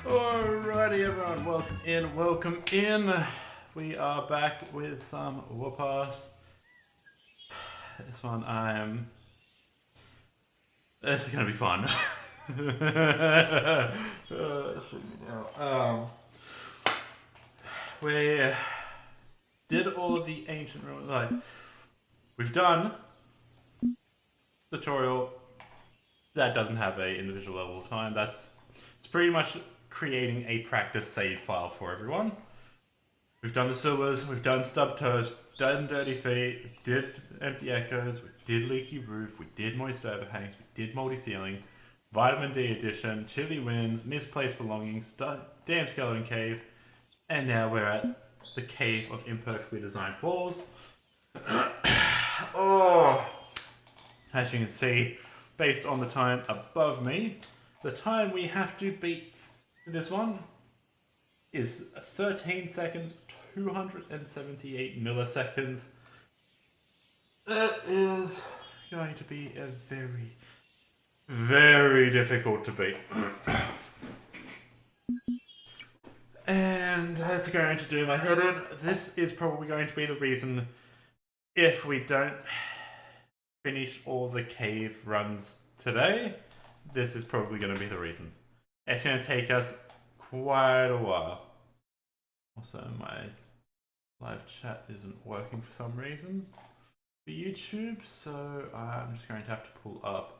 Alrighty everyone, welcome in. We are back with some Whoopass. This one this is gonna be fun. We did all of the ancient ruins. Like, we've done tutorial that doesn't have a individual level of time. It's pretty much creating a practice save file for everyone. We've done the sewers, we've done stub toes, done dirty feet, we did empty echoes, we did leaky roof, we did moist overhangs, we did moldy ceiling, vitamin D addition, chilly winds, misplaced belongings, damn skeleton cave, and now we're at the cave of imperfectly designed walls. Oh, as you can see, based on the time above me, the time we have to beat this one is 13 seconds, 278 milliseconds. That is going to be a very, very difficult to beat. And that's going to do my head in. This is probably going to be the reason if we don't finish all the cave runs today. This is probably going to be the reason. It's going to take us quite a while. Also, my live chat isn't working for some reason for YouTube, so I'm just going to have to pull up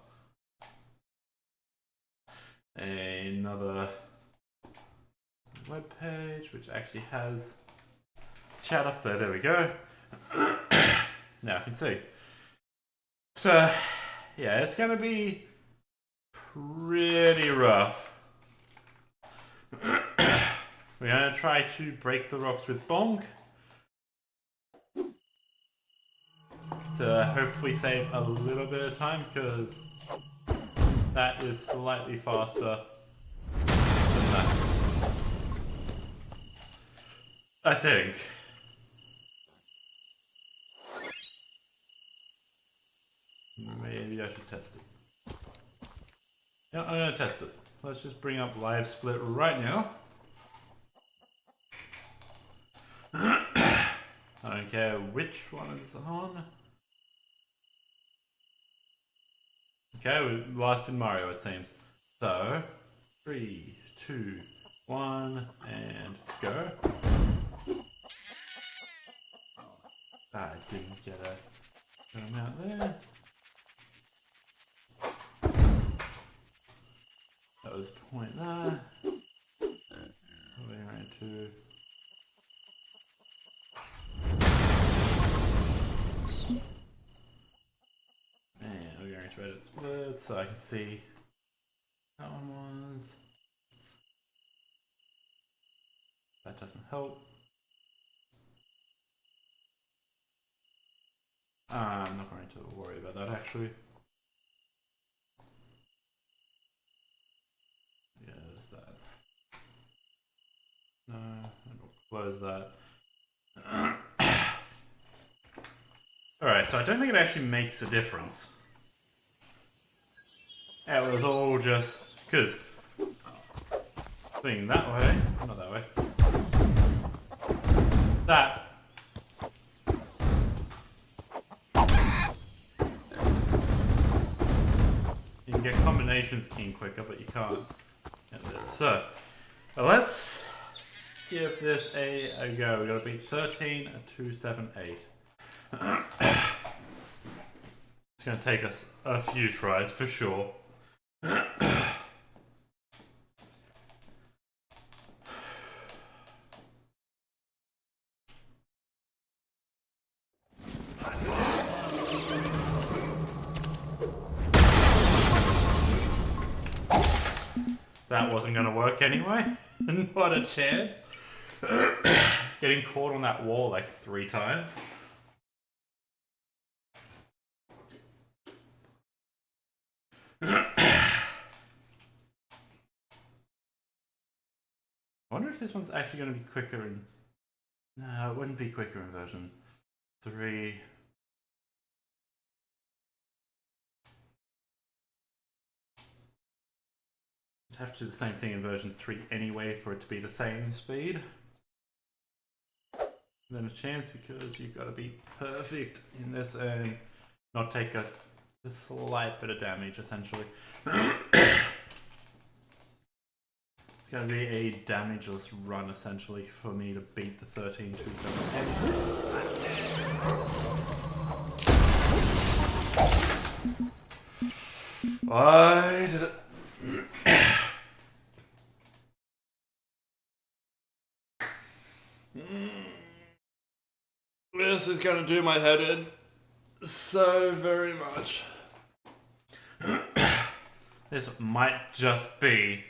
another web page which actually has chat up there. There we go. Now I can see. So yeah, it's going to be pretty rough. We're going to try to break the rocks with Bonk to hopefully save a little bit of time, because that is slightly faster than that, I think. Maybe I should test it. Yeah, I'm going to test it. Let's just bring up live split right now. I don't care which one is on. Okay, we lost in Mario, it seems. So, 3, 2, 1, and go. I didn't get a good amount there. That was the point there. We're going to... And we're going to edit split so I can see that one was. That doesn't help. I'm not going to worry about that actually. Yeah, there's that. No, and we'll close that. Alright, so I don't think it actually makes a difference. It was all just because being that way, not that way. That. You can get combinations in quicker, but you can't get this. So, let's give this a go. We're going to beat 13, 2, 7, 8. It's going to take us a few tries for sure. That wasn't going to work anyway. What a chance. Getting caught on that wall like 3 times. I wonder if this one's actually going to be quicker in... No, it wouldn't be quicker in version 3. I'd have to do the same thing in version 3 anyway for it to be the same speed. Then a chance because you've got to be perfect in this and not take a slight bit of damage essentially. It's going to be a damageless run essentially for me to beat the 13, 2, 7, 8. Why did it? This is going to do my head in so very much. This might just be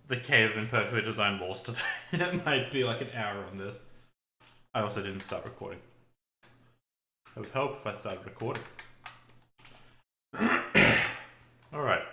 the Cave of Imperfectly Designed Walls today. It might be like an hour on this. I also didn't start recording. It would help if I started recording. Alright.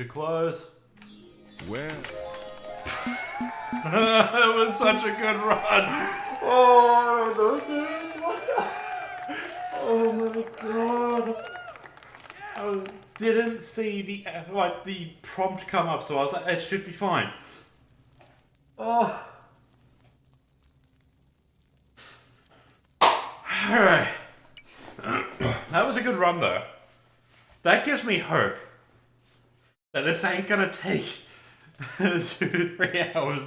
too close. Where? It was such a good run. Oh, oh my god. I didn't see the prompt come up, so I was like, it should be fine. Oh. Alright. That was a good run though. That gives me hope that this ain't gonna take 2-3 hours.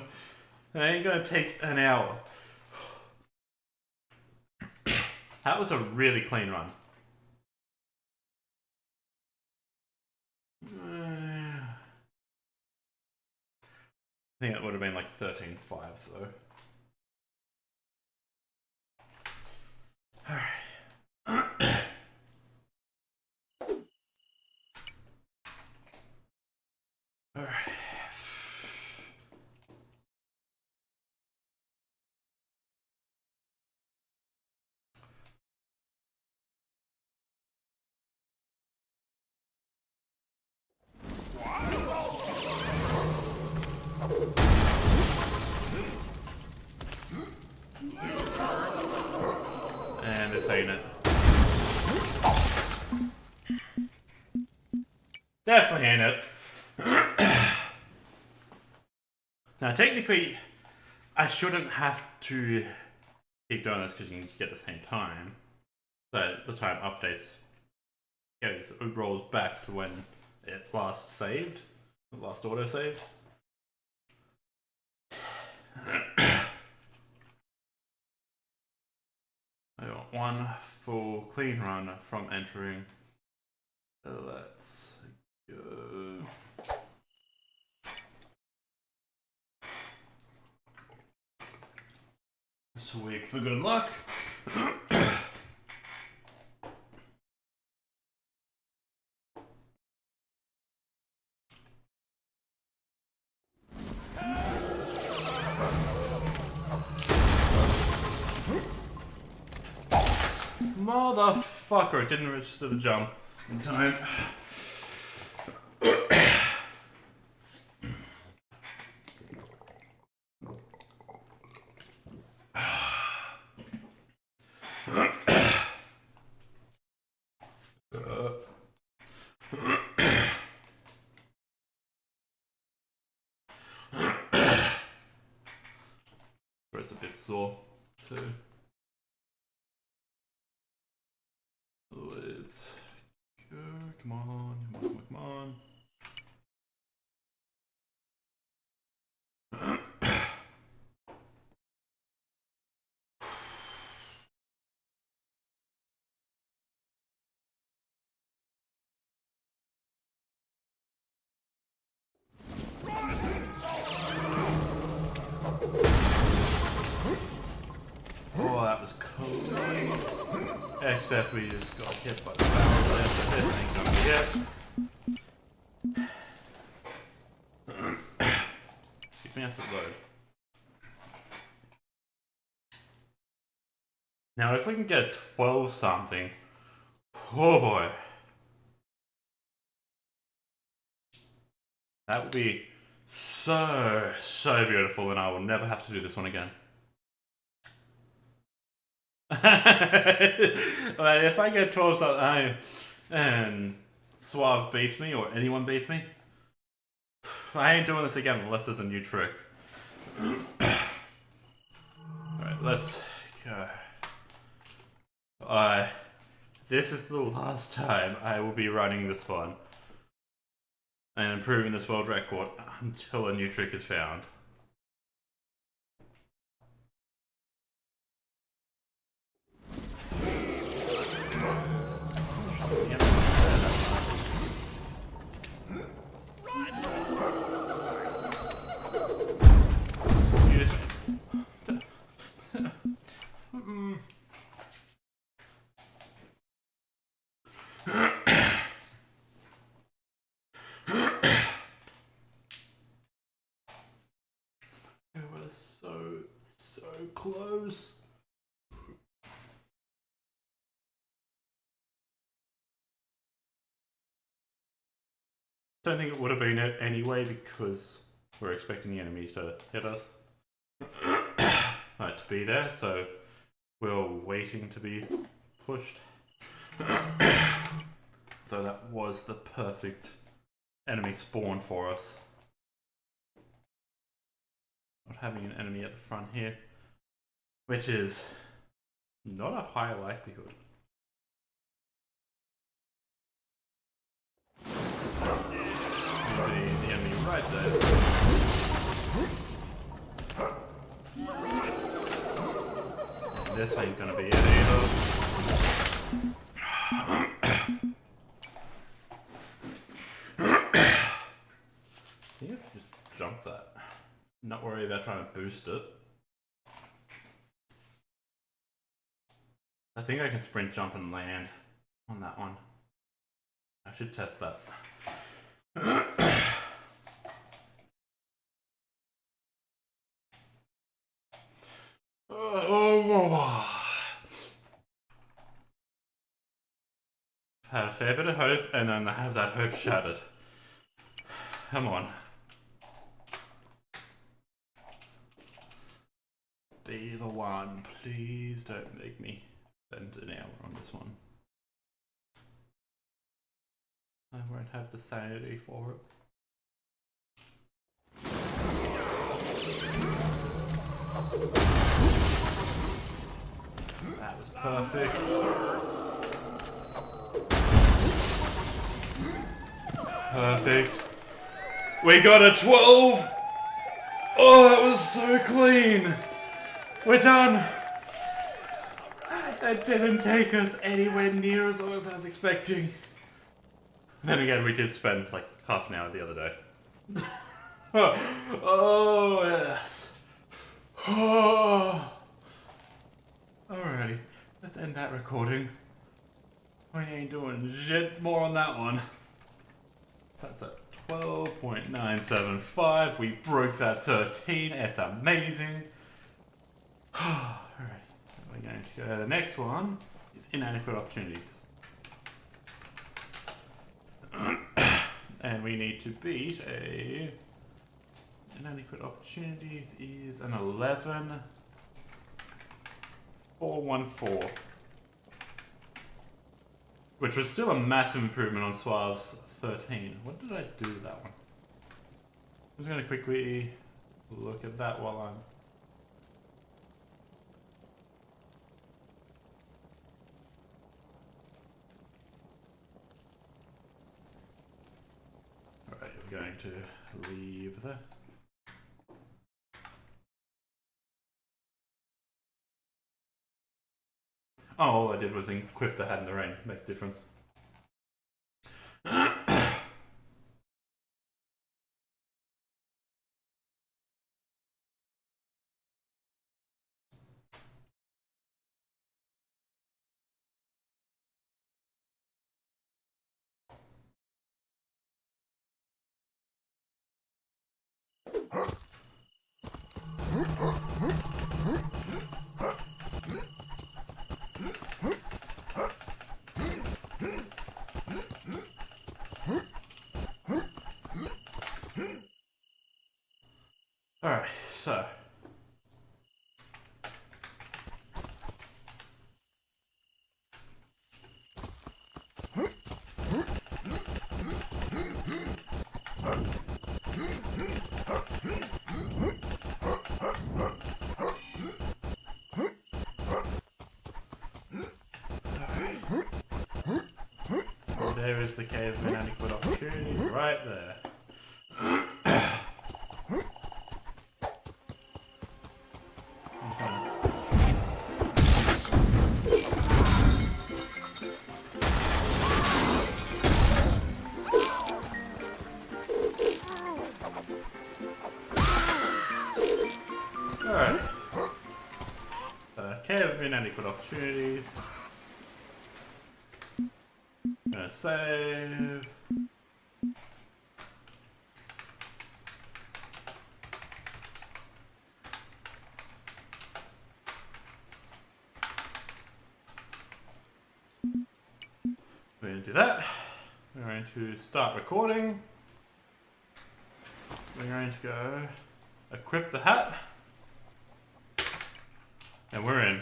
It ain't gonna take an hour. That was a really clean run. I think it would have been like 13-5 though. Alright. Alright. And this ain't it. Definitely ain't it. Now, technically, I shouldn't have to keep doing this because you can just get the same time. But the time updates, it rolls back to when it last saved, last auto saved. I got one full clean run from entering. Let's go. Sweet for good luck. Motherfucker, it didn't register the jump in time. It's a bit sore too. Let's go. Come on, come on, come on. Oh, that was cool. Except we just got hit by the barrel there, so this ain't gonna be it. Excuse me, that's a load. Now, if we can get 12 something, oh boy. That would be so beautiful, and I will never have to do this one again. Like, if I get 12 something and Suave beats me, or anyone beats me, I ain't doing this again unless there's a new trick. Alright, let's go. This is the last time I will be running this one and improving this world record until a new trick is found. Don't think it would have been it anyway because we're expecting the enemy to hit us. To be there, so we're waiting to be pushed. So that was the perfect enemy spawn for us. Not having an enemy at the front here, which is not a high likelihood. The enemy right there. This ain't gonna be it either. I think I should just jump that. Not worry about trying to boost it. I think I can sprint, jump, and land on that one. I should test that. Had a fair bit of hope, and then I have that hope shattered. Come on. Be the one. Please don't make me spend an hour on this one. I won't have the sanity for it. That was perfect. Perfect. We got a 12! Oh, that was so clean! We're done! That didn't take us anywhere near as long as I was expecting. Then again, we did spend like half an hour the other day. Oh, yes. Oh. Alrighty, let's end that recording. We ain't doing shit more on that one. That's at 12.975. We broke that 13. It's amazing. Alright, we're going to go. The next one is inadequate opportunities. And we need to beat a inadequate opportunities is an 11.414, which was still a massive improvement on Suave's 13. What did I do with that one? I'm just going to quickly look at that while I'm... Alright, we're going to leave there. Oh, all I did was equip the hat in the rain. Makes a difference. Alright, so. There is the cave of inadequate opportunities right there. Alright. Cave of inadequate opportunities. Gonna save. We're going to do that. We're going to start recording. we're going to go equip the hat, and we're in.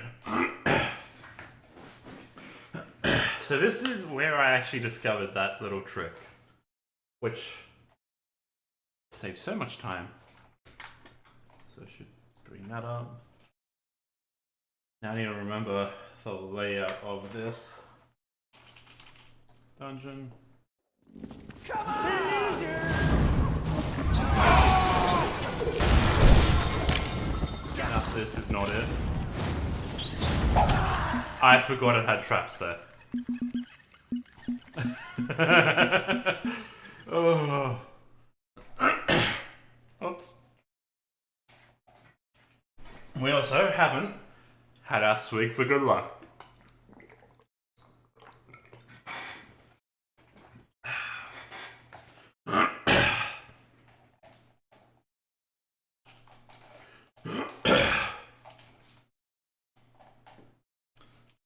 So this is where I actually discovered that little trick, which saves so much time. So I should bring that up. Now I need to remember the layout of this dungeon. Come on! Now this is not it. I forgot it had traps there. Oh. Oops. We also haven't had our swig for good luck.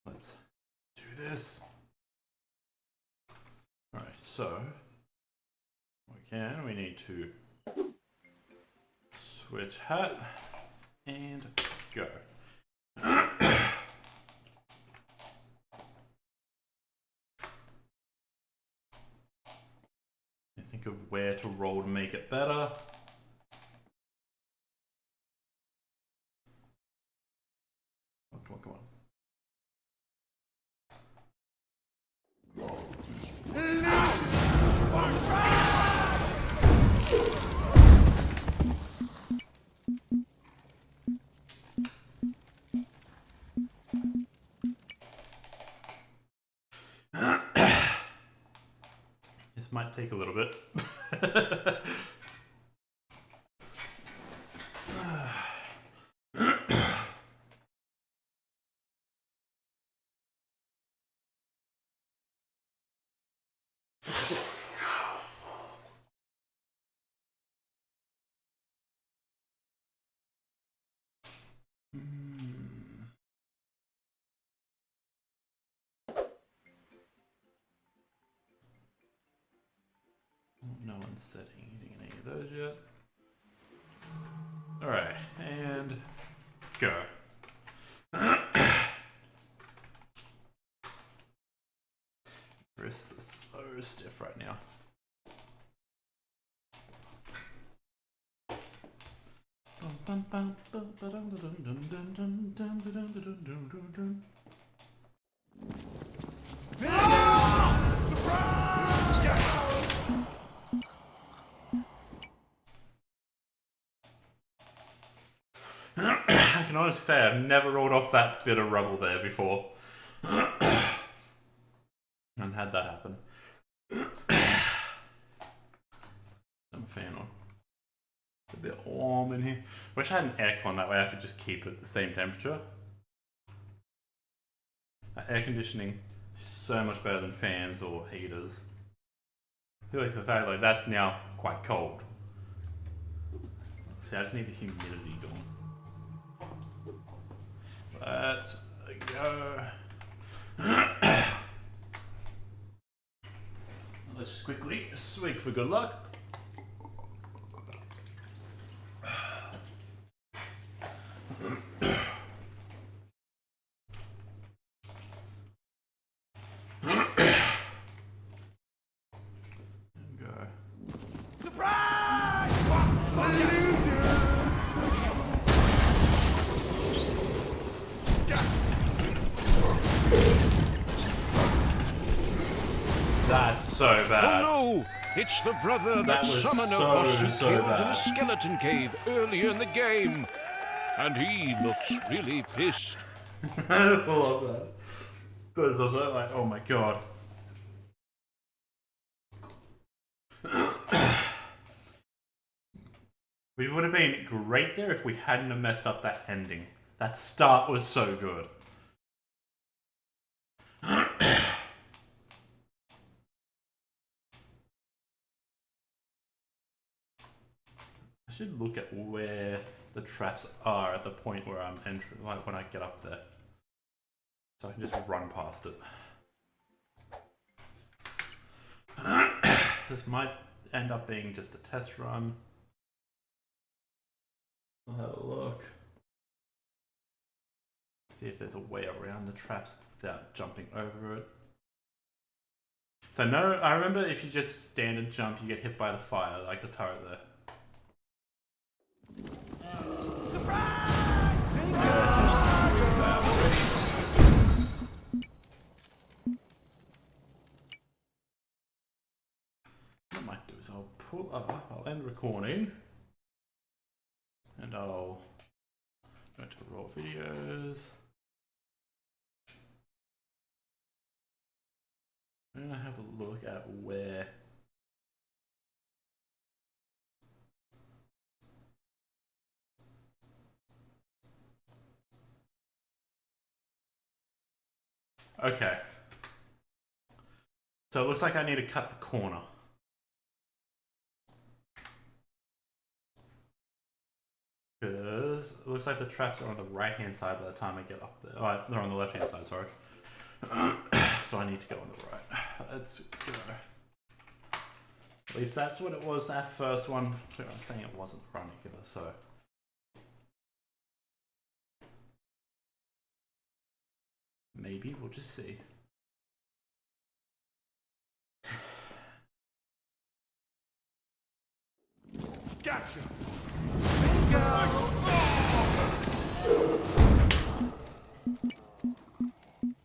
Let's do this. Alright, so we need to switch hat and go. Think of where to roll to make it better. Oh, come on, come on. This might take a little bit. No one's setting anything in any of those yet. Alright, and go. Wrist is so stiff right now. I can honestly say I've never rolled off that bit of rubble there before. And had that happen. I'm a fan on. It's a bit warm in here. Wish I had an aircon, that way I could just keep it at the same temperature. Air conditioning is so much better than fans or heaters. I feel like the fact like that's now quite cold. See, I just need the humidity going. Let's go. Let's just quickly swig for good luck. And go. Surprise! That's so bad. Oh no! It's the brother that Summoner Boss killed in a skeleton cave earlier in the game. And he looks really pissed. I love that. But it's also like, oh my god. We would have been great there if we hadn't have messed up that ending. That start was so good. I should look at where the traps are at the point where I'm entering, like when I get up there. So I can just run past it. This might end up being just a test run. I'll have a look. See if there's a way around the traps without jumping over it. So no, I remember if you just stand and jump, you get hit by the fire, like the turret there. Surprise! What I might do is I'll pull up, I'll end recording, and I'll go to raw videos. I'm gonna have a look at where. Okay. So it looks like I need to cut the corner. Because it looks like the traps are on the right hand side by the time I get up there. Oh, they're on the left hand side, sorry. So I need to go on the right. Let's go. At least that's what it was, that first one. I was saying it wasn't running either, so. Maybe, we'll just see. Gotcha! Bingo!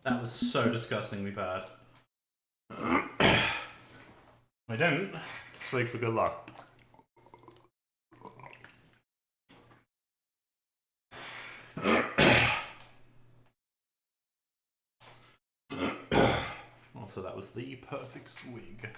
That was so disgustingly bad. I didn't. Swig for good luck. Also, that was the perfect swig.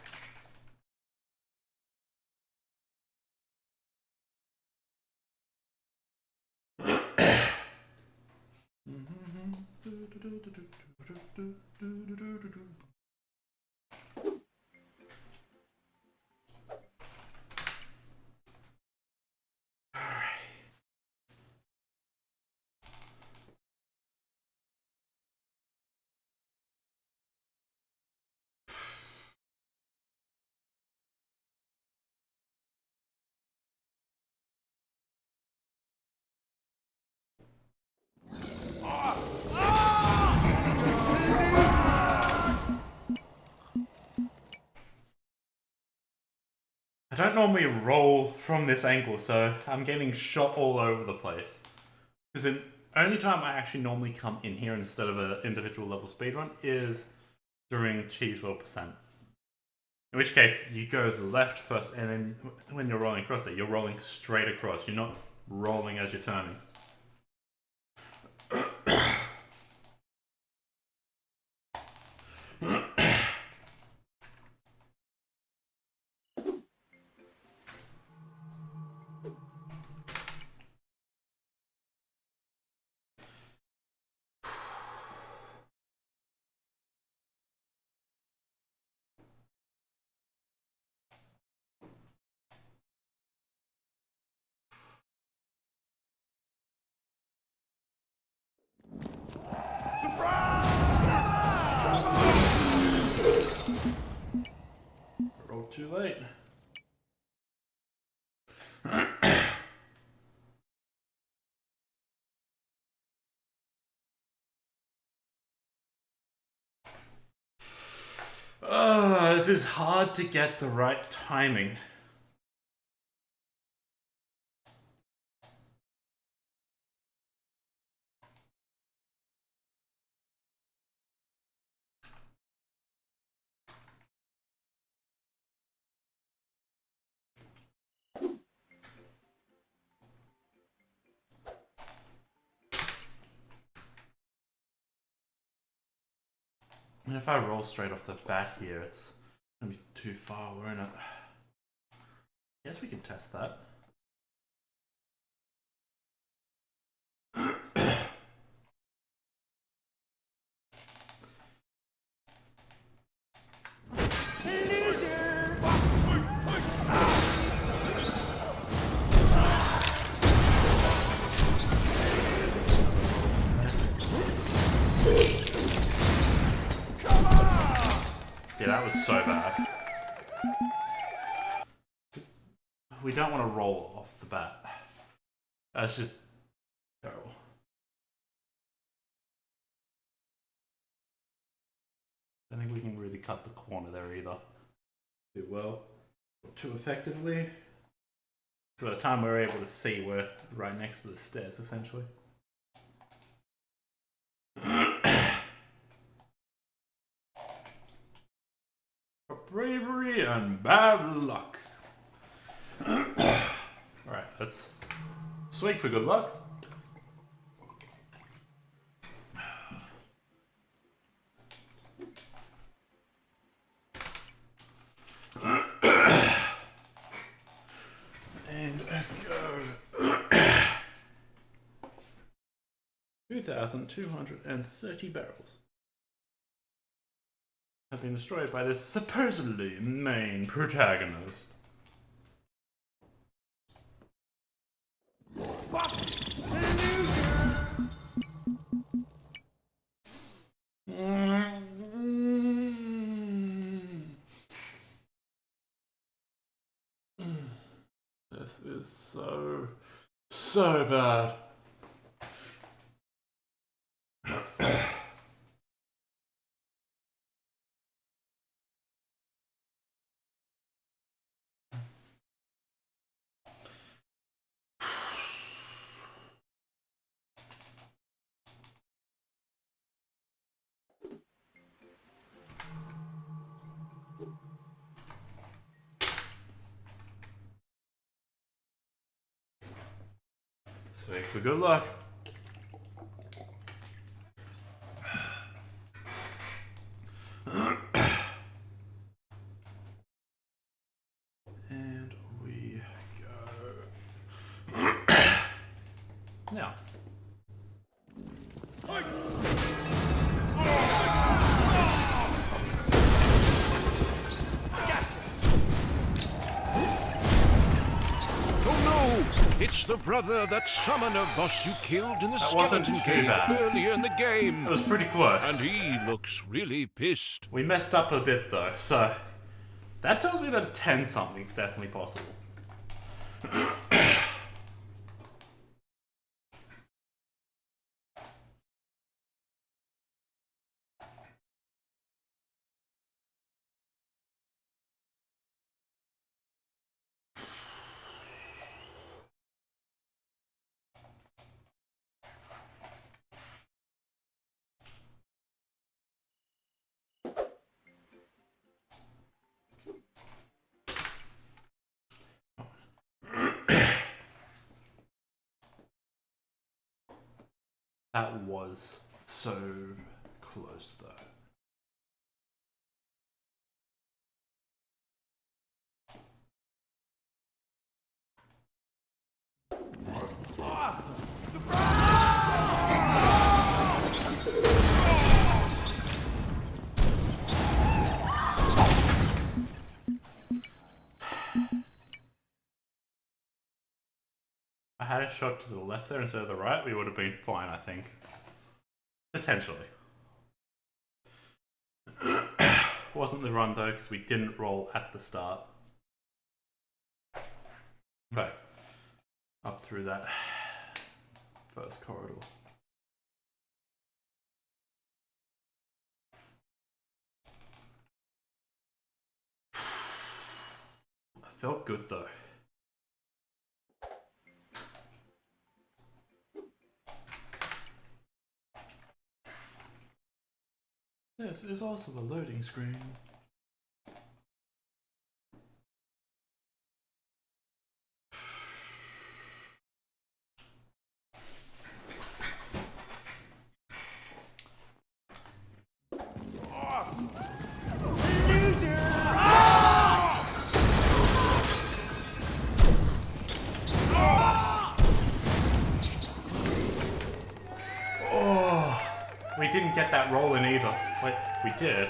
I don't normally roll from this angle, so I'm getting shot all over the place. Because the only time I actually normally come in here instead of an individual level speedrun is during cheese wheel percent. In which case, you go to the left first, and then when you're rolling across there, you're rolling straight across. You're not rolling as you're turning. Rolled too late. This is hard to get the right timing. And if I roll straight off the bat here, it's gonna be too far, won't it? Guess we can test that. Yeah, that was so bad. We don't want to roll off the bat. That's just terrible. I don't think we can really cut the corner there either too well, or too effectively. By the time we're able to see, we're right next to the stairs, essentially. Bravery and bad luck. Alright, let's swing for good luck. And go. 2,230 barrels have been destroyed by this supposedly main protagonist. This is so bad. Swing for good luck. And we go. Now. It's the brother, that summoner boss you killed in the skeleton cave earlier in the game. It was pretty close. And he looks really pissed. We messed up a bit though, so that tells me that a 10 something's definitely possible. That was so close though. Awesome! I had a shot to the left there instead of the right, we would have been fine, I think. Potentially. Wasn't the run though, because we didn't roll at the start. Okay. Up through that first corridor. I felt good though. This is also a loading screen. Awesome! We didn't get that roll in either. Wait, we did.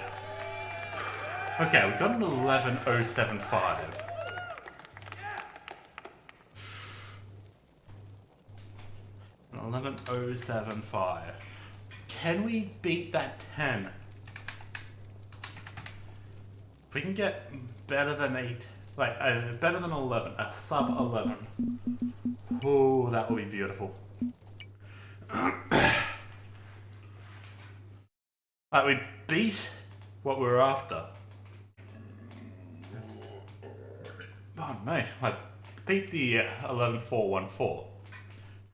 Okay, we got an 11,075. An 11,075. Can we beat that 10? If we can get better than 8, like better than 11, a sub 11. Oh, that will be beautiful. Like, we beat what we were after. Oh no, I beat the 11,414.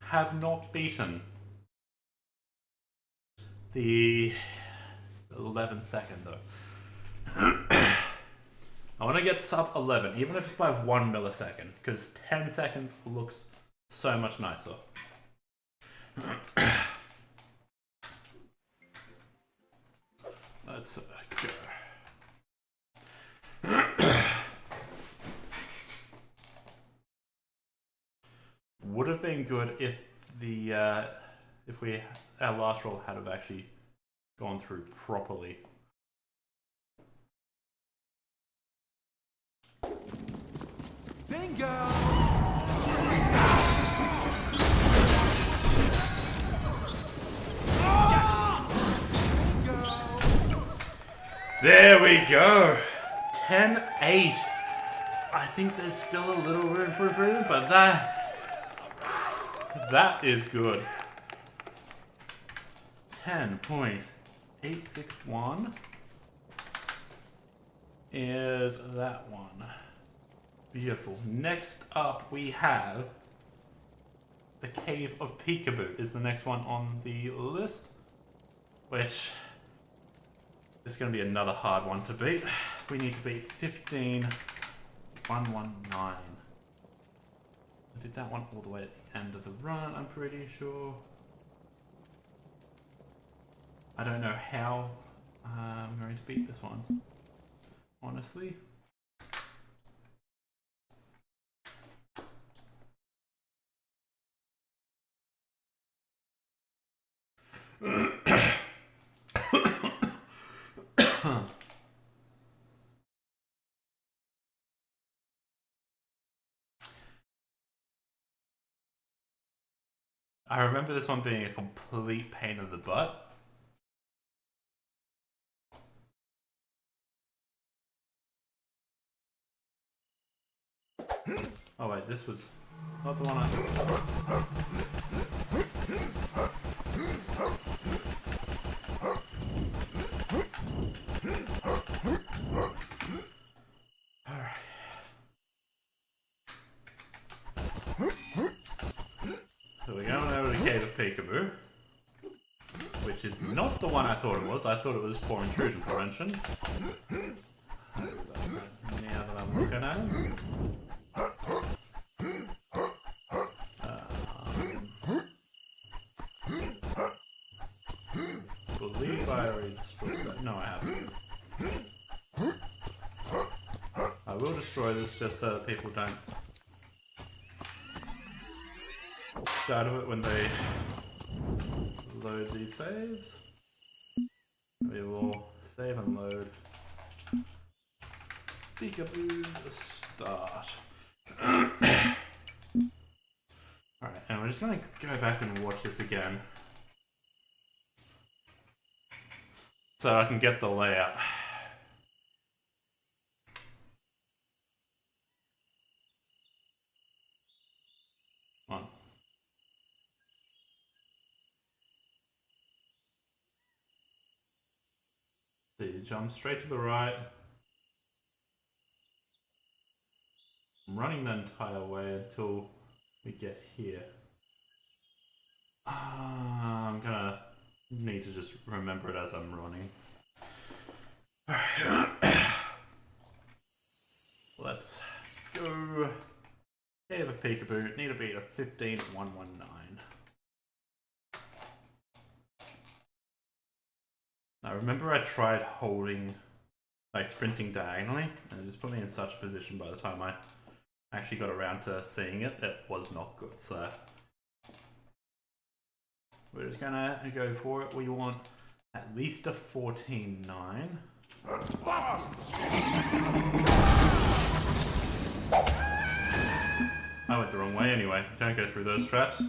Have not beaten the 11 second though. I want to get sub 11, even if it's by 1 millisecond, because 10 seconds looks so much nicer. Let's go. Would have been good if the our last roll had have actually gone through properly. Bingo! There we go. 10-8. I think there's still a little room for improvement, but that is good. 10.861 is that one. Beautiful. Next up we have the Cave of Peekaboo is the next one on the list, which is going to be another hard one to beat. We need to beat 15,119. I did that one all the way at the end of the run, I'm pretty sure. I don't know how I'm going to beat this one, honestly. I remember this one being a complete pain in the butt. Oh wait, this was not the one I thought. Alright. So we're going over to the Cave of Peekaboo, which is not the one I thought it was. I thought it was for intrusion prevention. Now that I'm looking at it. I believe I already destroyed that. No, I haven't. I will destroy this just so that people don't start of it when they load these saves. We will save and load. Peekaboo, start. Alright, and we're just going to go back and watch this again, so I can get the layout. Come on. So you jump straight to the right. I'm running the entire way until we get here. I'm gonna need to just remember it as I'm running. Alright. Let's go. Cave of Peekaboo. Need to beat a 15,119. Now remember I tried holding, like sprinting diagonally, and it just put me in such a position by the time I actually got around to seeing it, it was not good, so we're just gonna go for it. We want at least a 14.9. I went the wrong way anyway. Don't go through those traps.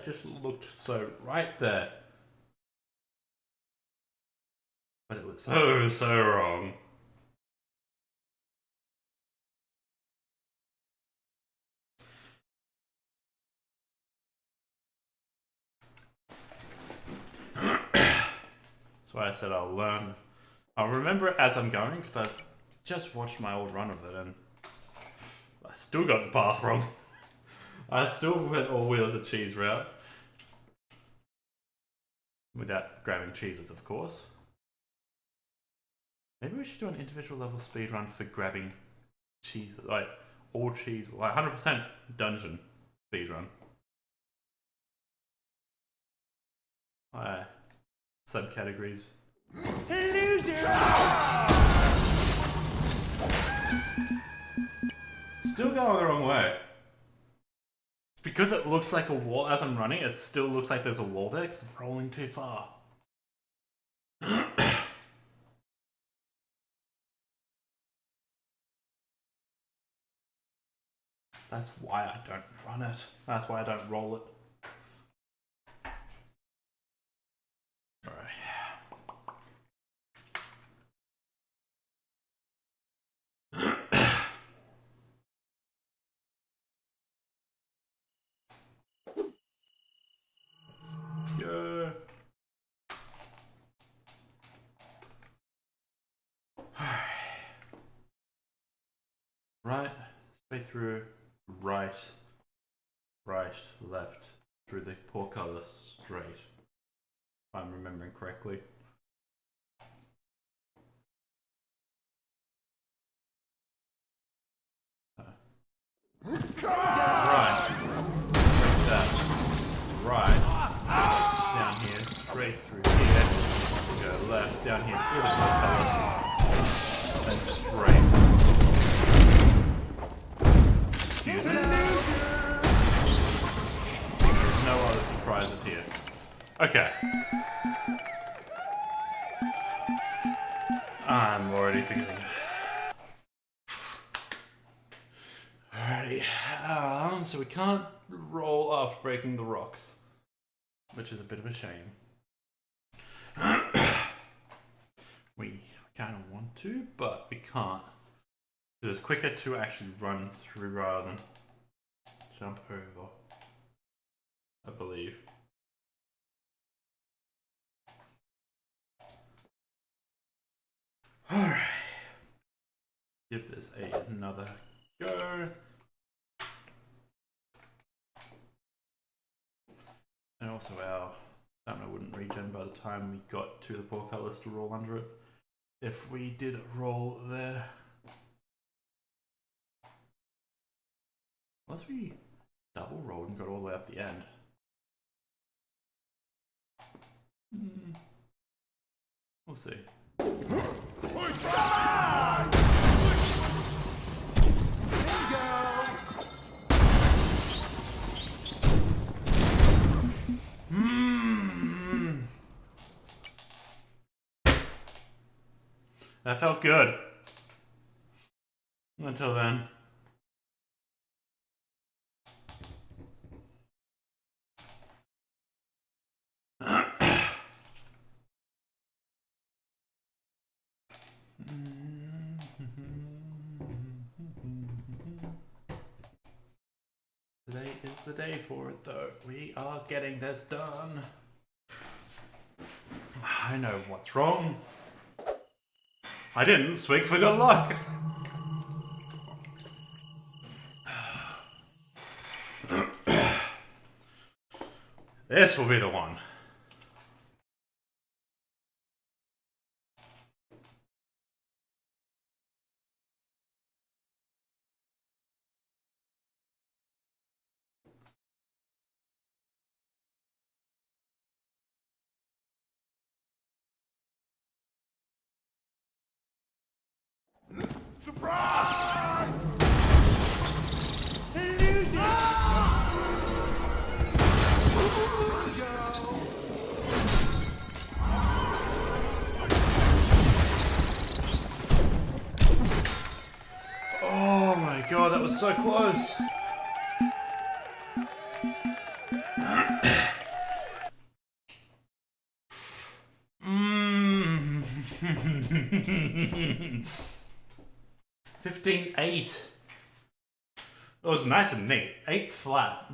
That just looked so right there. But it was so wrong. That's why I said I'll learn. I'll remember it as I'm going, because I've just watched my old run of it and I still got the path wrong. I still went all wheels of cheese route. Without grabbing cheeses, of course. Maybe we should do an individual level speedrun for grabbing cheese, like all cheese, like 100% dungeon speedrun. Subcategories. Loser! Still going the wrong way. Because it looks like a wall as I'm running, it still looks like there's a wall there because I'm rolling too far. That's why I don't run it. That's why I don't roll it. Alright. Go. Right, straight through, right, left, through the portcullis, straight. If I'm remembering correctly. Right, right, down here, straight through here, go left, down here through the portcullis, then straight. Excuse me. There's no other surprises here. Okay. I'm already forgetting. Alrighty. So we can't roll after breaking the rocks, which is a bit of a shame. We kind of want to, but we can't. It's quicker to actually run through rather than jump over, I believe. Alright. Give this another go. And also our stamina wouldn't regen by the time we got to the portcullis to roll under it. If we did roll there. Unless we double rolled and got all the way up the end. We'll see. That felt good. Until then. Today is the day for it though. We are getting this done. I know what's wrong. I didn't swig for good luck. This will be the one. Surprise! Illusion! Oh my god, that was so close. 15-8. It was nice and neat. 8 flat.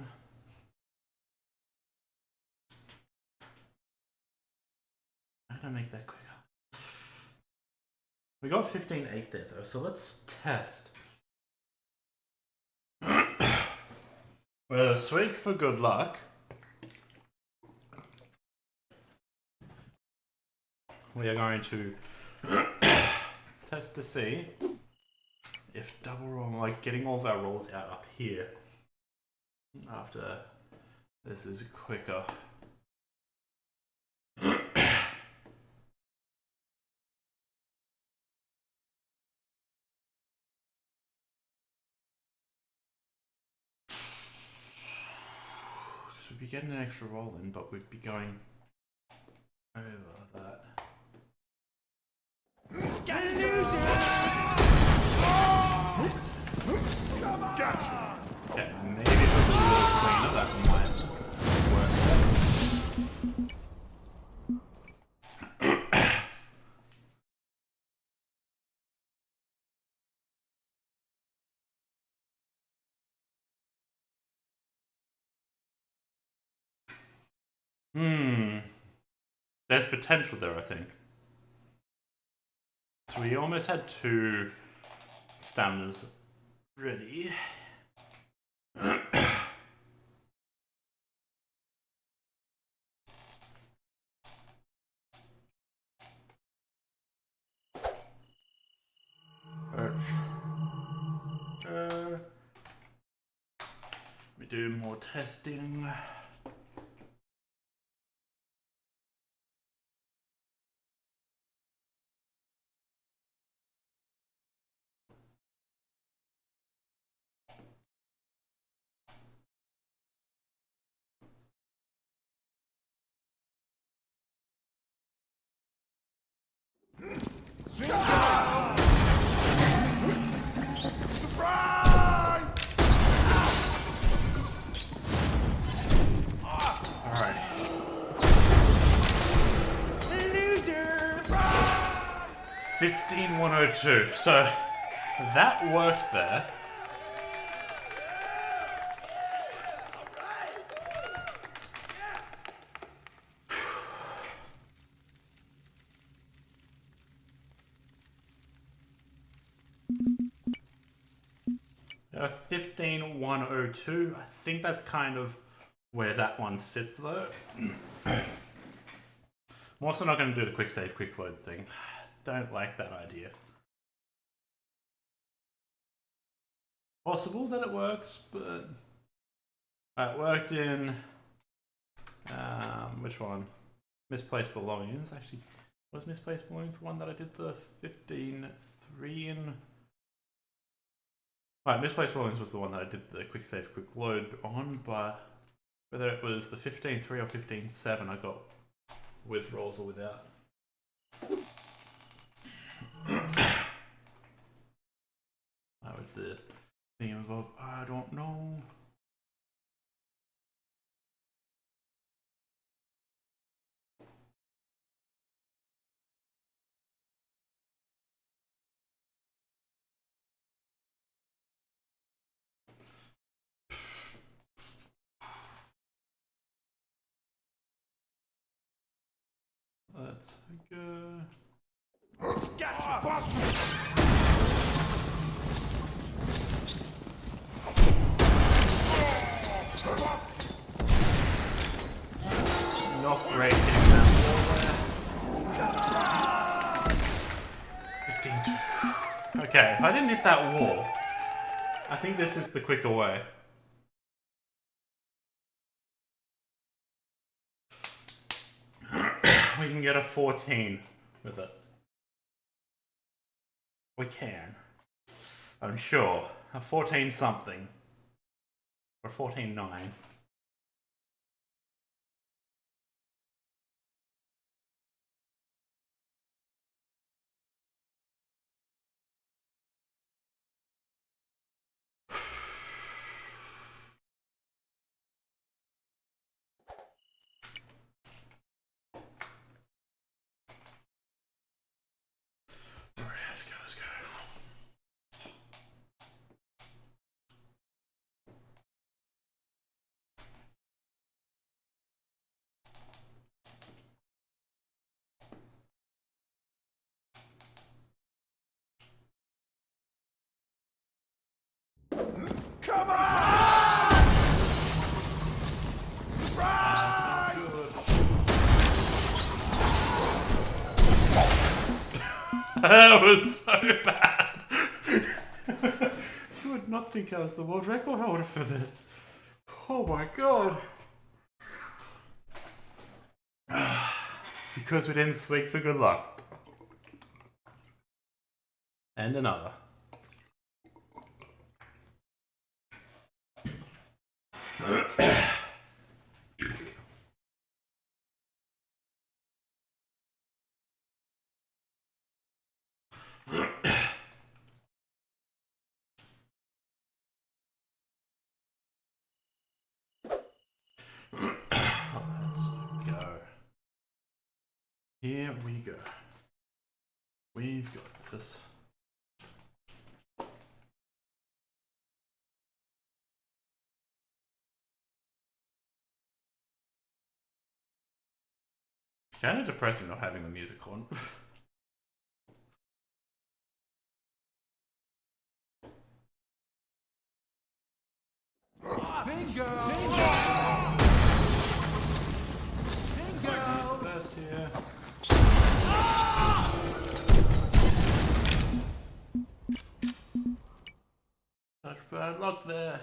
I'm gonna make that quicker. We got 15-8 there though, so let's test. With a swig for good luck. We are going to test to see if double roll, like getting all of our rolls out up here after this is quicker. We'd be getting an extra roll in, but we'd be going over that. Okay, maybe if it was a little cleaner, that might work. There's potential there, I think. So we almost had 2 staminas ready. We do more testing. Alright. 15-102. So that worked there. Uh, 15-102. I think that's kind of where that one sits though. I'm also not going to do the quick save, quick load thing. Don't like that idea. Possible that it works, but it worked in which one? Misplaced belongings. Actually, was misplaced belongings the one that I did the 15-3 in? Right, misplaced belongings was the one that I did the quick save, quick load on, but whether it was the 15-3 or 15-7, I got with rolls or without. That was the thing of, I don't know. Let's go. Gotcha, boss. Not great hitting that wall there. 15-2. Okay, if I didn't hit that wall, I think this is the quicker way. We can get a 14 with it. We can. I'm sure. A 14 something. Or 14-9. Come on! Surprise! That was so bad. You would not think I was the world record holder for this. Oh my god. Because we didn't squeak for good luck. And another. Let's go. Here we go. We've got this. Kind of depressing not having the music on. Bingo! First here. Such bad luck there.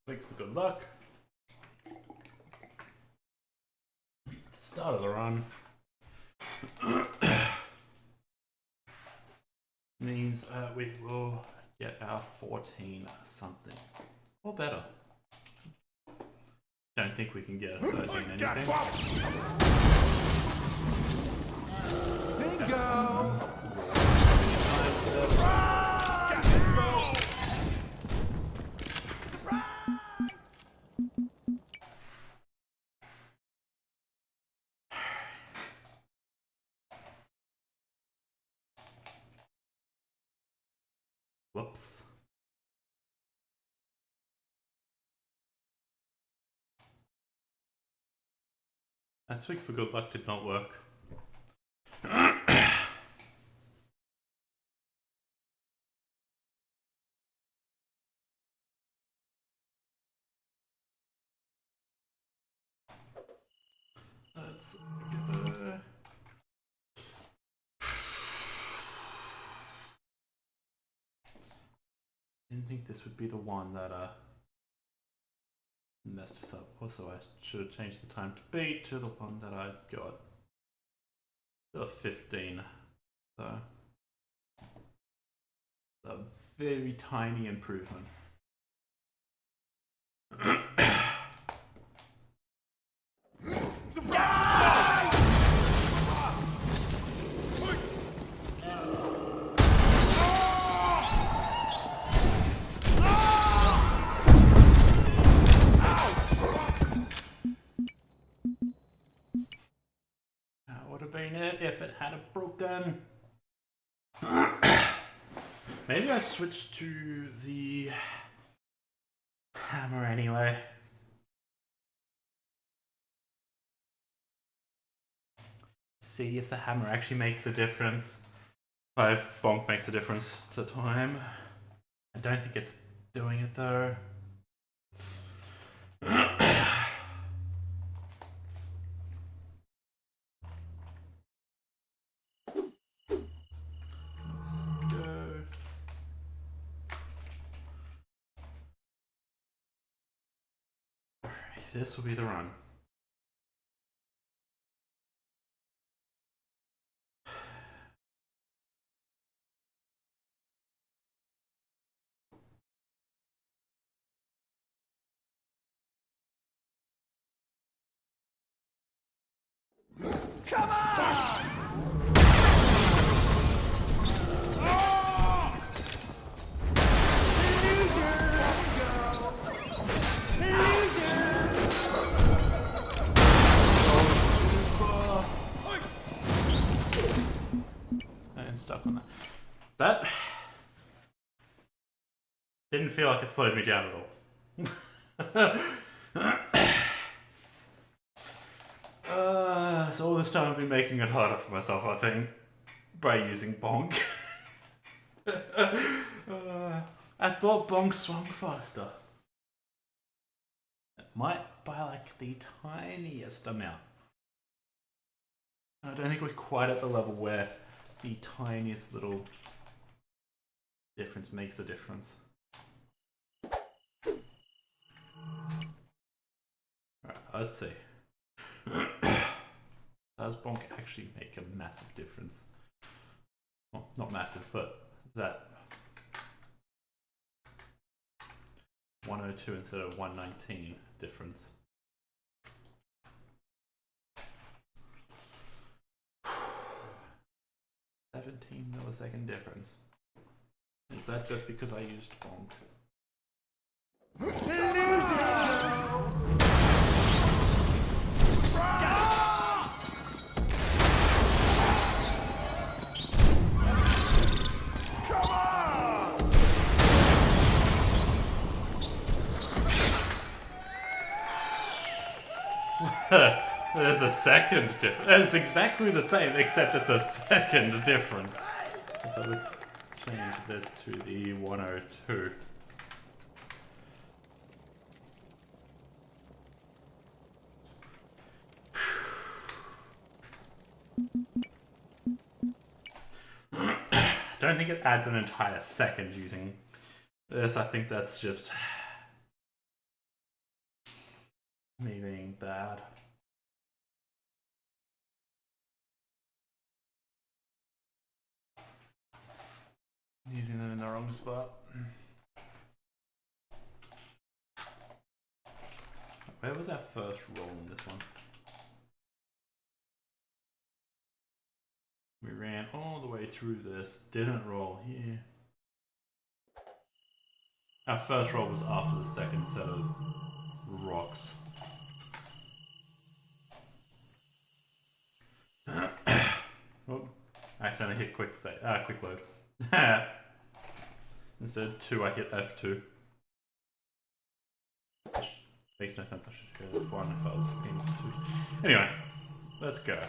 Speak for good luck. Start of the run. Means that we will get our 14 something. Or better. Don't think we can get a 13 anything. Bingo! Whoops. That speak for good luck did not work. Let's go. Didn't think this would be the one that messed us up. Also, I should have changed the time to beat to the one that I got. So 15. So it's a very tiny improvement. Been it if it had broken. Maybe I switched to the hammer anyway. See if the hammer actually makes a difference. 5 bonk makes a difference to time. I don't think it's doing it though. This will be the run. Come on! And stuck on that. That didn't feel like it slowed me down at all. So all this time I've been making it harder for myself, I think, by using bonk. I thought bonk swung faster. It might by like the tiniest amount. I don't think we're quite at the level where the tiniest little difference makes a difference. Alright, let's see. Does bonk actually make a massive difference? Well, not massive, but that 102 instead of 119 difference. $17 millisecond difference. Is that just because I used bonk? There's a second difference. It's exactly the same, except it's a second difference. So let's change this to the 102. Don't think it adds an entire second using this. I think that's just me being bad. Using them in the wrong spot. Where was our first roll in this one? We ran all the way through this, didn't roll here. Our first roll was after the second set of rocks. Oh, I accidentally hit quick load. Instead of 2, I hit F2. Which makes no sense. I should go F1 if I was hitting 2. Anyway, let's go.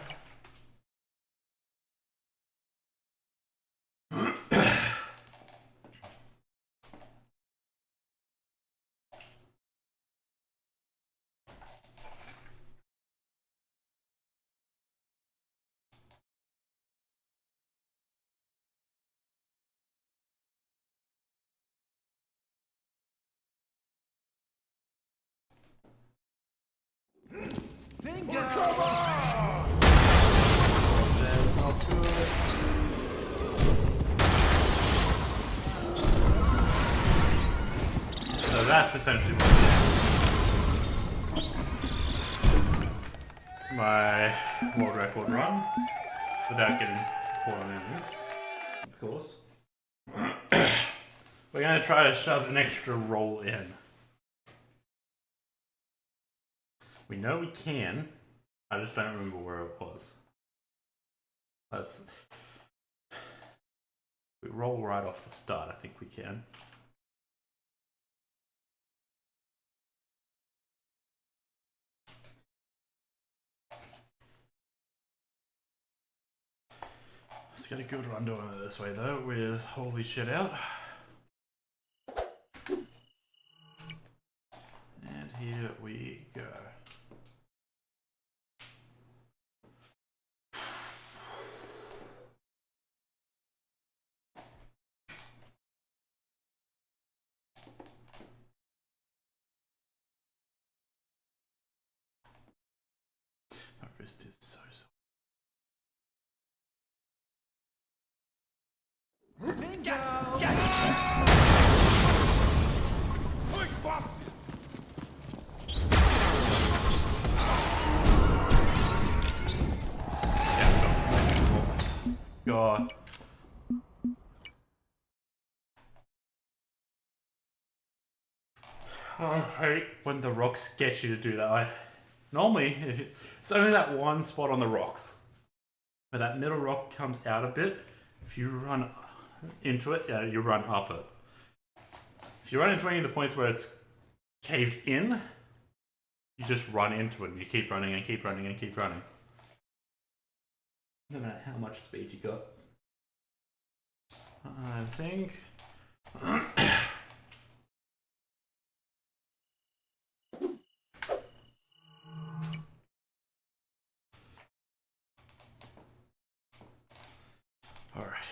Bingo! Come on! That's not good. So that's essentially my world record run without getting caught on enemies, of course. We're going to try to shove an extra roll in. We know we can, I just don't remember where it was. We roll right off the start, I think we can. Let's get a good run doing it this way though, with holy shit out. And here we go. My wrist is so sore. Bingo! Quick, boss! god. I hate when the rocks get you to do that. Normally, it's only that one spot on the rocks. Where that middle rock comes out a bit. If you run into it, you run up it. If you run into any of the points where it's caved in, you just run into it and you keep running and keep running and keep running. No matter how much speed you got. I think... Alright.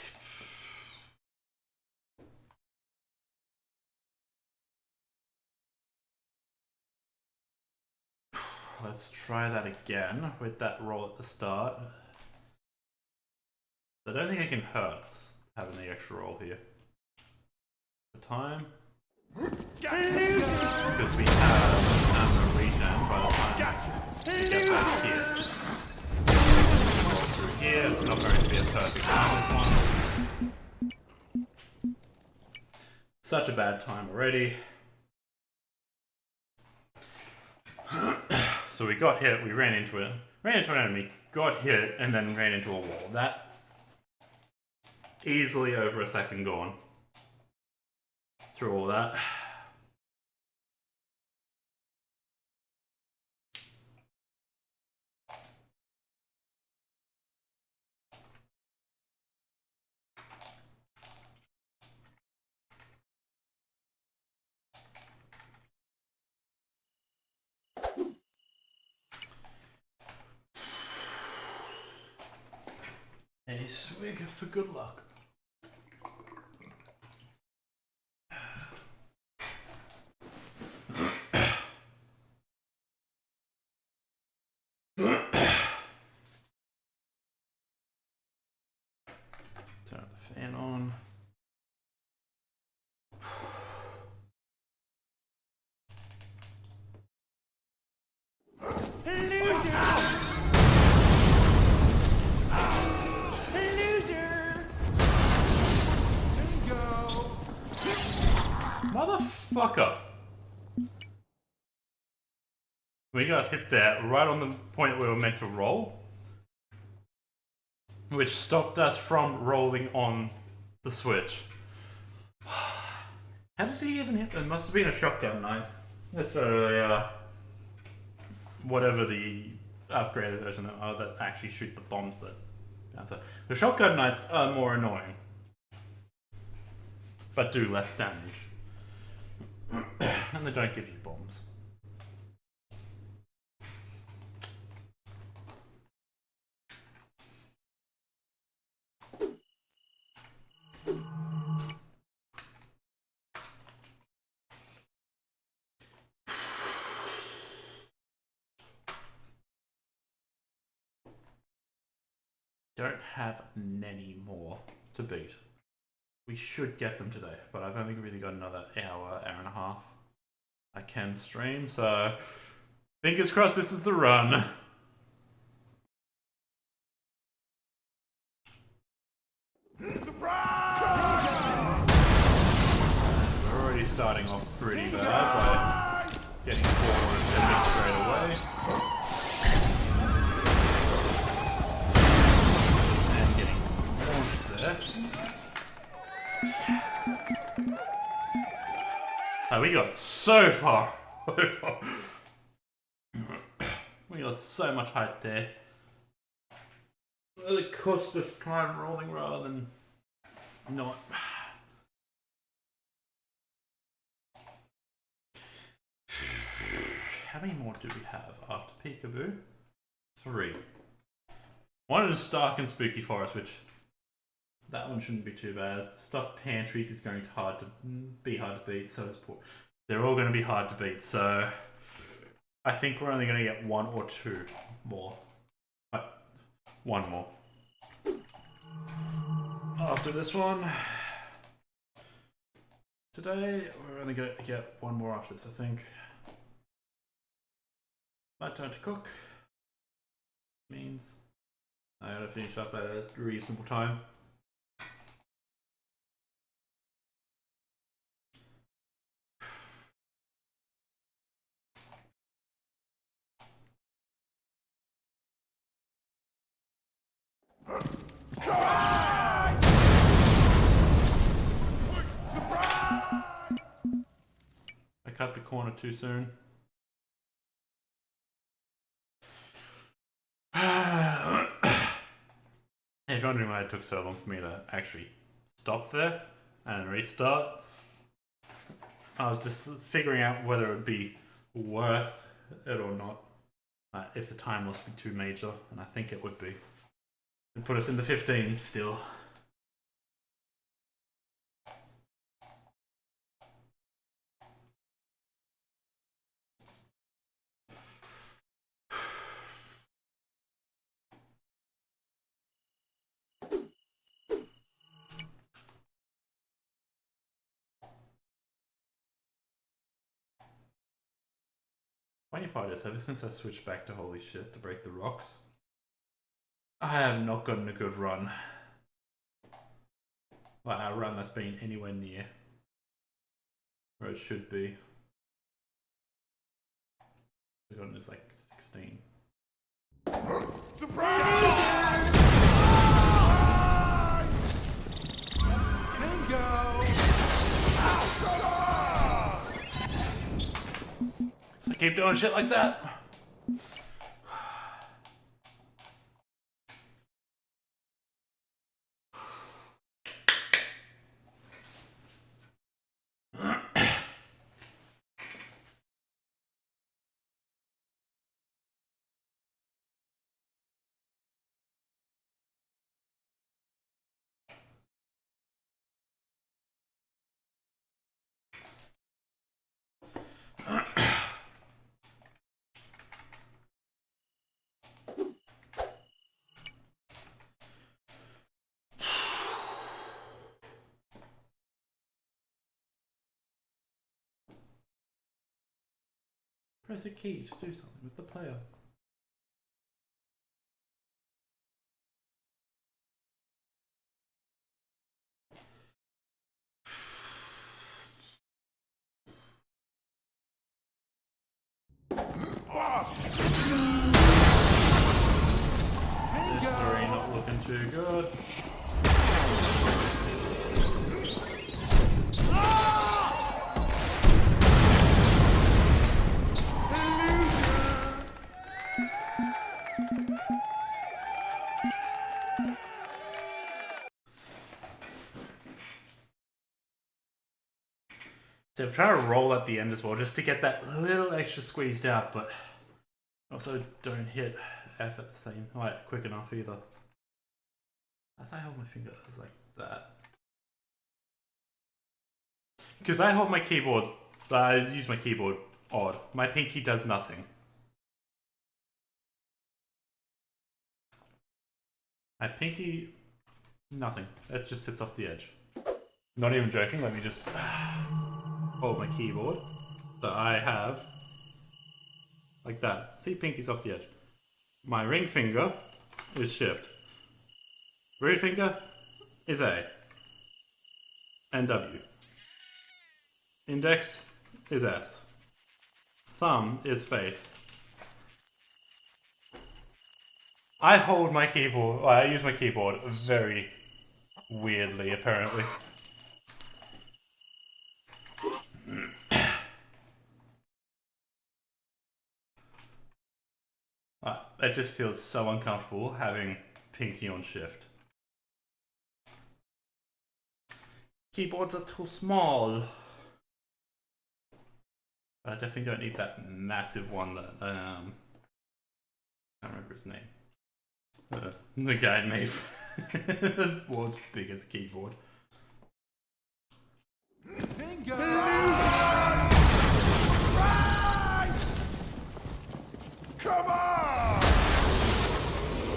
Let's try that again with that roll at the start. I don't think it can hurt us having the extra roll here. The time. Because we have no regen by the time we get back here. Roll through here, it's not going to be a perfect balance one. Such a bad time already. So we got hit, we ran into an enemy, got hit, and then ran into a wall. That easily over a second gone through all that. A swig for good luck. Turn the fan on. Motherfucker! We got hit there right on the point we were meant to roll, which stopped us from rolling on the switch. How did he even hit? It must have been a shotgun knife. That's whatever the upgraded version that actually shoot the bombs that bounce out. The shotgun knives are more annoying, but do less damage. And they don't give you bombs. Don't have many more to beat. We should get them today, but I've only really got another hour and a half I can stream, so fingers crossed this is the run. Surprise! We're already starting off pretty bad by getting forward and straight away. And getting launched there. Oh, we got so far over. We got so much height there. Well, it cost us time rolling rather than not. How many more do we have after Peekaboo? 3. One is Stark and Spooky Forest, which that one shouldn't be too bad. Stuffed Pantries is going to be hard to beat, so is they're all going to be hard to beat, so I think we're only going to get 1 or 2 more. 1 more. After this one. Today, we're only going to get 1 more after this, I think. My turn to cook. Means I gotta finish up at a reasonable time. I cut the corner too soon. If you're wondering why it took so long for me to actually stop there and restart, I was just figuring out whether it would be worth it or not. If the time loss would be too major, and I think it would be. It'd put us in the 15s still. Funny part is, ever since I switched back to Holy Shit to break the rocks, I have not gotten a good run. Like a run that's been anywhere near where it should be. I've gotten is like 16. Surprise! Bingo! So keep doing shit like that. Press a key to do something with the player. This three not looking too good. So I'm trying to roll at the end as well, just to get that little extra squeezed out, but also don't hit F at the same, like quick enough either. As I hold my finger, it's like that. Because I hold my keyboard, I use my keyboard odd. My pinky does nothing. My pinky, nothing. It just sits off the edge. Not even joking, let me just hold my keyboard that I have like that. See, pinky's off the edge. My ring finger is shift. Ring finger is A and W. Index is S. Thumb is face. I hold my keyboard, well, I use my keyboard very weirdly apparently. It just feels so uncomfortable having pinky on shift. Keyboards are too small. I definitely don't need that massive one that I can't remember his name. The guy made the world's biggest keyboard. Bingo! Right! Come on!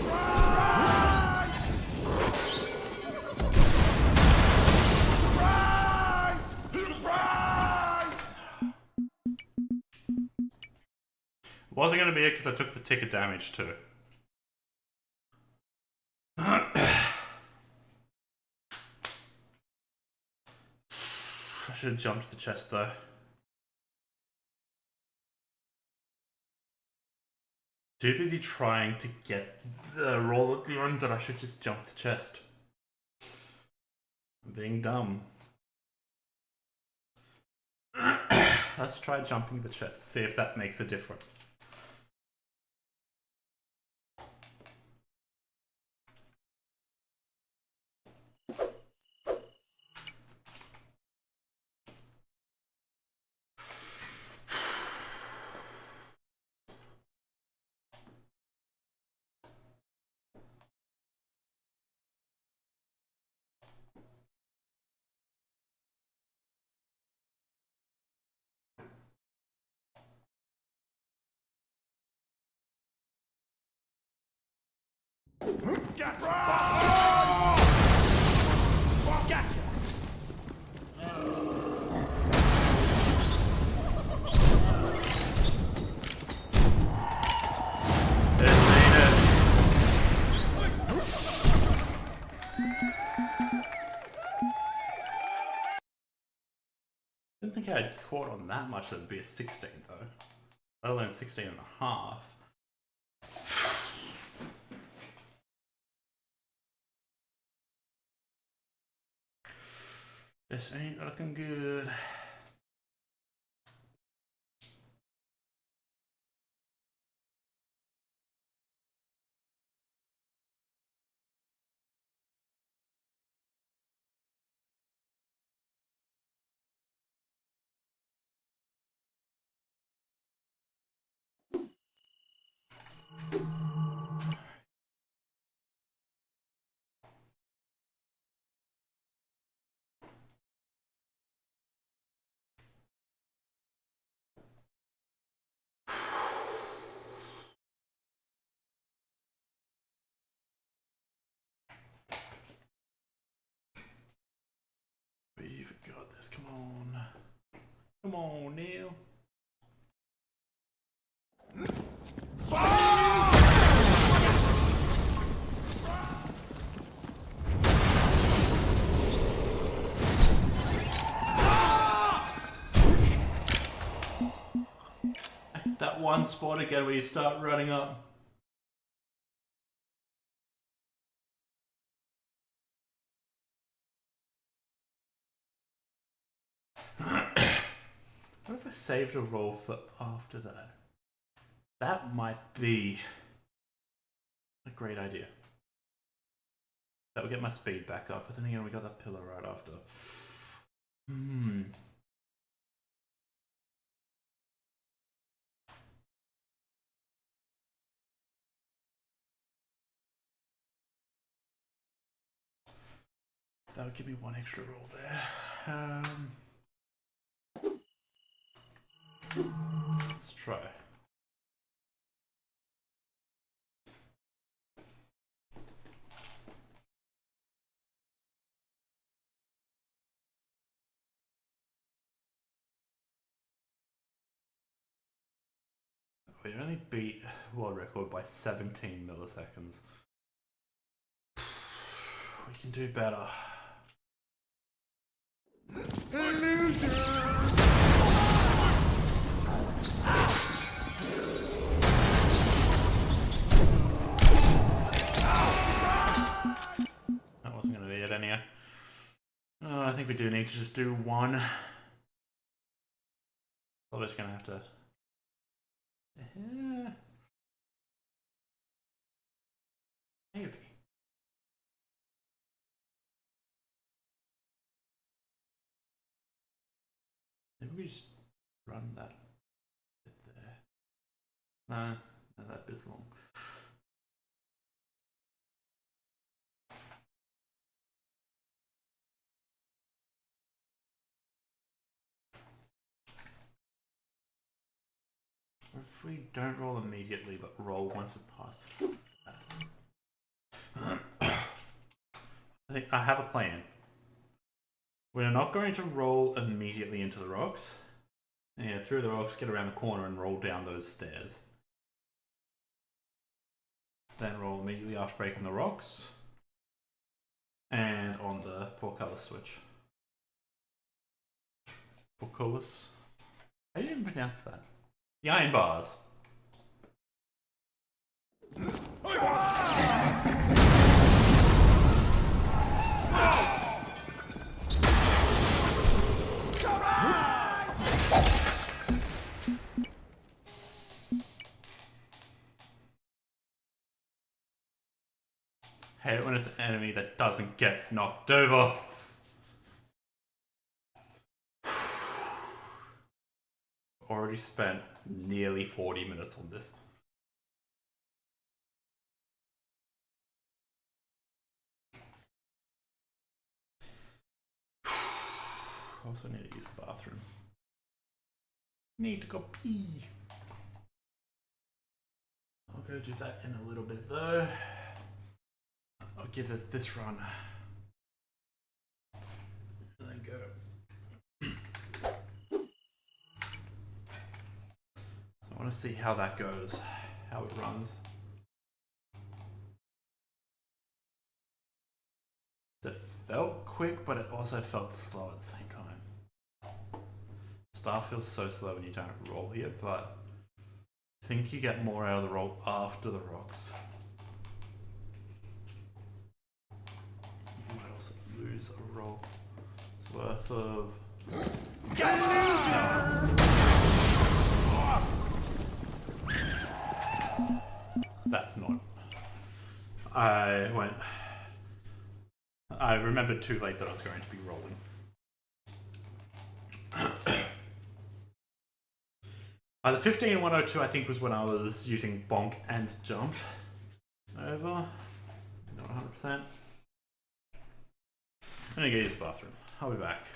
Right! Right! Right! Wasn't going to be it because I took the ticket damage too. I should have jumped the chest though. Too busy trying to get the roll at the end that I should just jump the chest. I'm being dumb. Let's try jumping the chest, see if that makes a difference. Gotcha! Gotcha! I didn't think I had caught on that much that it'd be a 16 though. Let alone 16 and a half. This ain't looking good. We've got this, come on. Come on, Neil. That one spot again where you start running up. What if I saved a roll for after that? That might be a great idea. That would get my speed back up, but then again we got that pillar right after. That would give me one extra roll there. Let's try. We only beat world record by 17 milliseconds. We can do better. That wasn't going to be it anyhow. Oh, I think we do need to just do one. I'm just going to have to... Maybe. Maybe we just run that bit there. No, that bit's long. Or if we don't roll immediately, but roll once it passes that. I think I have a plan. We're not going to roll immediately into the rocks. Yeah, through the rocks, get around the corner and roll down those stairs. Then roll immediately after breaking the rocks. And on the portcullis switch. Portcullis? How do you even pronounce that? The iron bars. Hate it when it's an enemy that doesn't get knocked over. Already spent nearly 40 minutes on this. Also need to use the bathroom. Need to go pee. I'll go do that in a little bit though. I'll give it this run. And then go. I want to see how that goes, how it runs. It felt quick, but it also felt slow at the same time. Start feels so slow when you don't roll here, but I think you get more out of the roll after the rocks. You might also lose a roll's worth of... That's not... I remembered too late that I was going to be rolling. The 15-102 I think was when I was using bonk and jump over. Not 100%. I'm gonna go use the bathroom. I'll be back.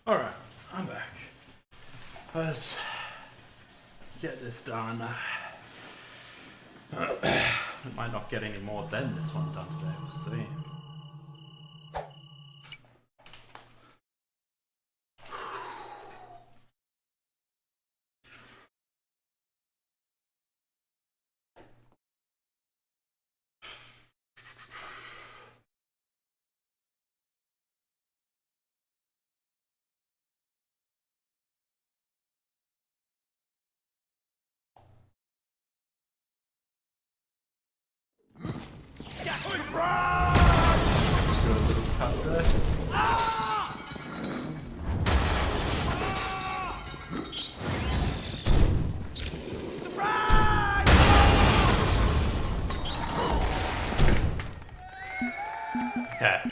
Alright, I'm back. Let's get this done. We might not get any more than this one done today, we'll see. Okay,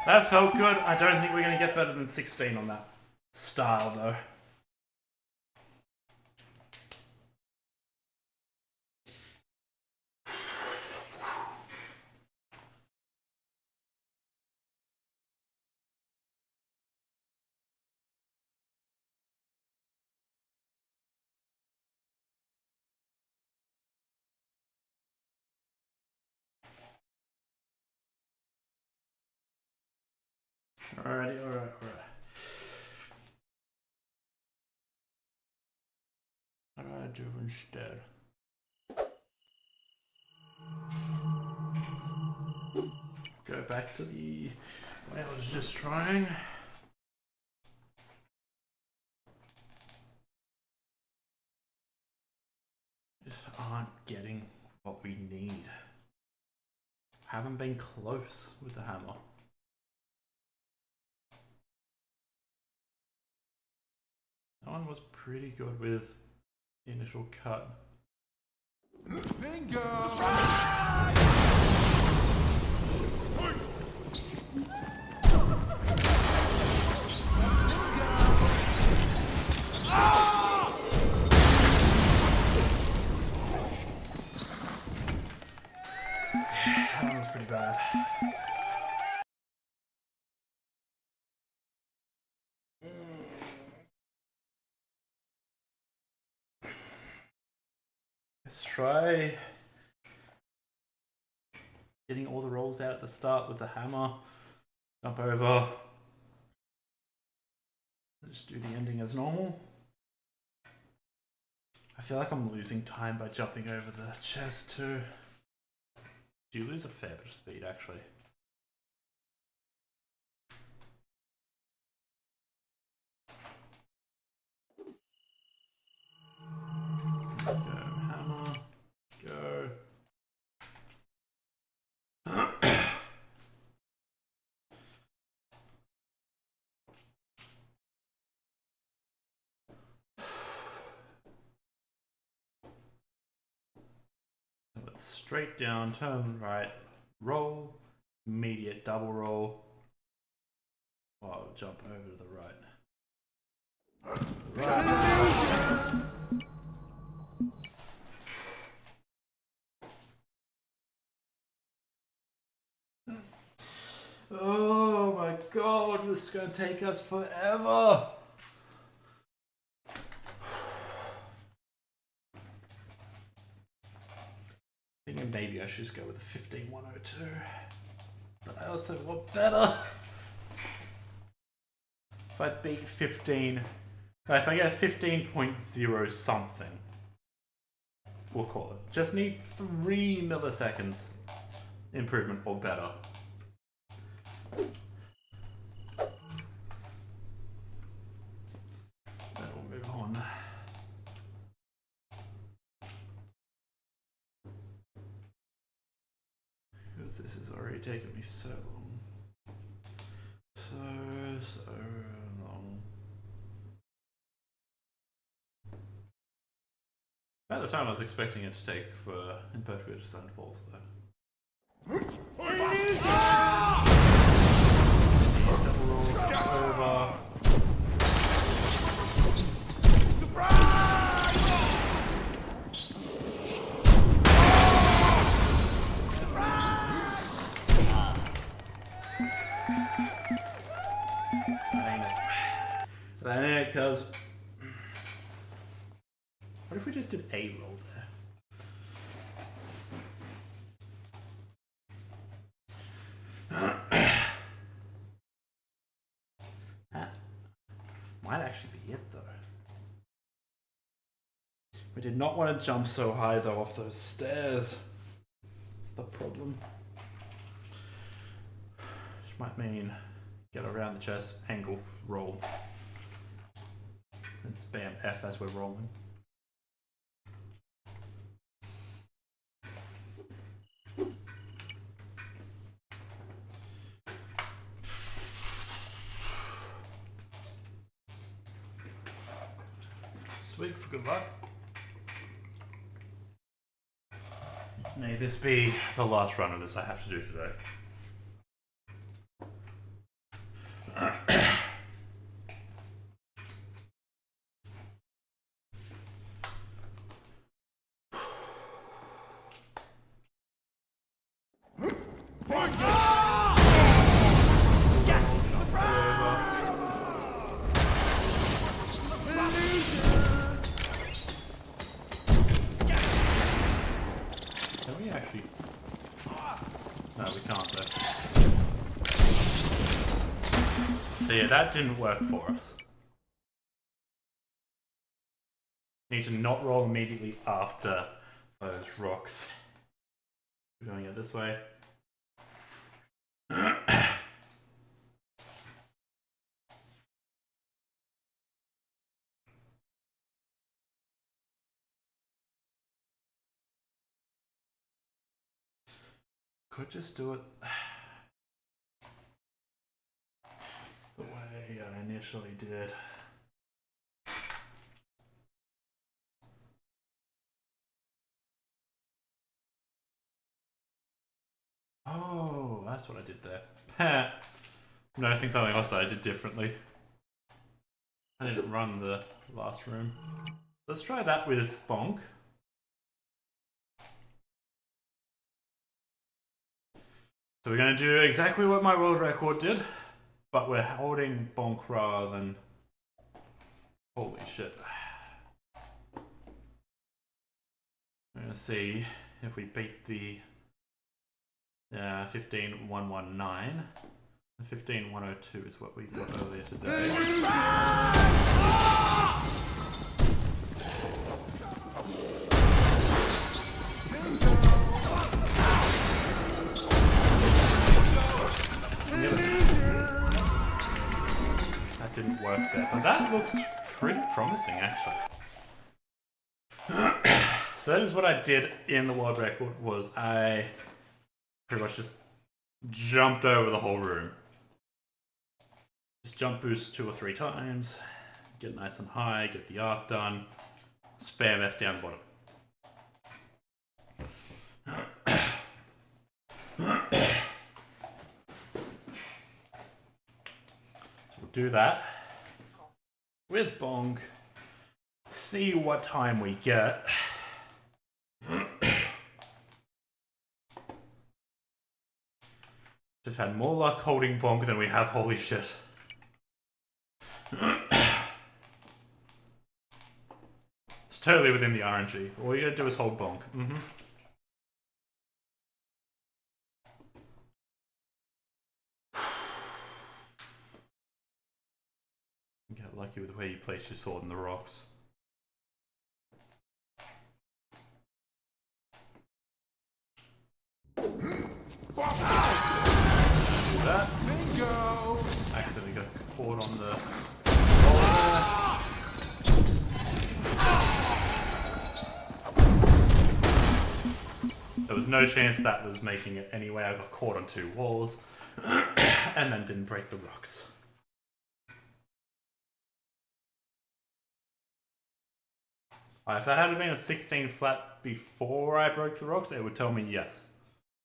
that felt good. I don't think we're going to get better than 16 on that style though. Alrighty, alright. What do I do instead? Go back to the way I was just trying. Just aren't getting what we need. Haven't been close with the hammer. That one was pretty good with the initial cut. Bingo! Surprise! bad. Let's try getting all the rolls out at the start with the hammer. Jump over. Just do the ending as normal. I feel like I'm losing time by jumping over the chest too. Do you lose a fair bit of speed actually? Go, hammer. Go. Let's straight down, turn right, roll, immediate double roll. Oh, jump over to the right. Oh my god, this is going to take us forever. Thinking maybe I should just go with the 15102, but I also want better. If I beat 15, if I get 15.0 something, we'll call it. Just need 3 milliseconds improvement or better. Then we'll move on. Because this has already taken me so long. So long. About the time I was expecting it to take for Imperfect to send balls though. Double roll, over. That ain't it, cuz. What if we just did a roll there? That might actually be it though. We did not want to jump so high though off those stairs. That's the problem. Which might mean get around the chest, angle, roll. And spam F as we're rolling. Sweet for good luck. May this be the last run of this I have to do today. Yeah, that didn't work for us. Need to not roll immediately after those rocks. We're doing it this way. Could just do it the way I initially did. Oh, that's what I did there. I'm noticing something else that I did differently. I didn't run the last room. Let's try that with Bonk. So we're going to do exactly what my world record did, but we're holding bonk rather than... Holy shit. We're going to see if we beat the 15119. The 15102 is what we got earlier today. That didn't work there, but that looks pretty promising actually. So that is what I did in the world record, was I pretty much just jumped over the whole room. Just jump boost 2 or 3 times, get nice and high, get the arc done, spam F down the bottom. So we'll do that with Bong, see what time we get. Just had more luck holding bonk than we have holy shit. It's totally within the RNG. All you gotta do is hold bonk. Get lucky with where you place your sword in the rocks. That. Bingo! Accidentally got caught on the wall. There was no chance that was making it anyway. I got caught on 2 walls and then didn't break the rocks. If that had been a 16 flat before I broke the rocks, it would tell me yes.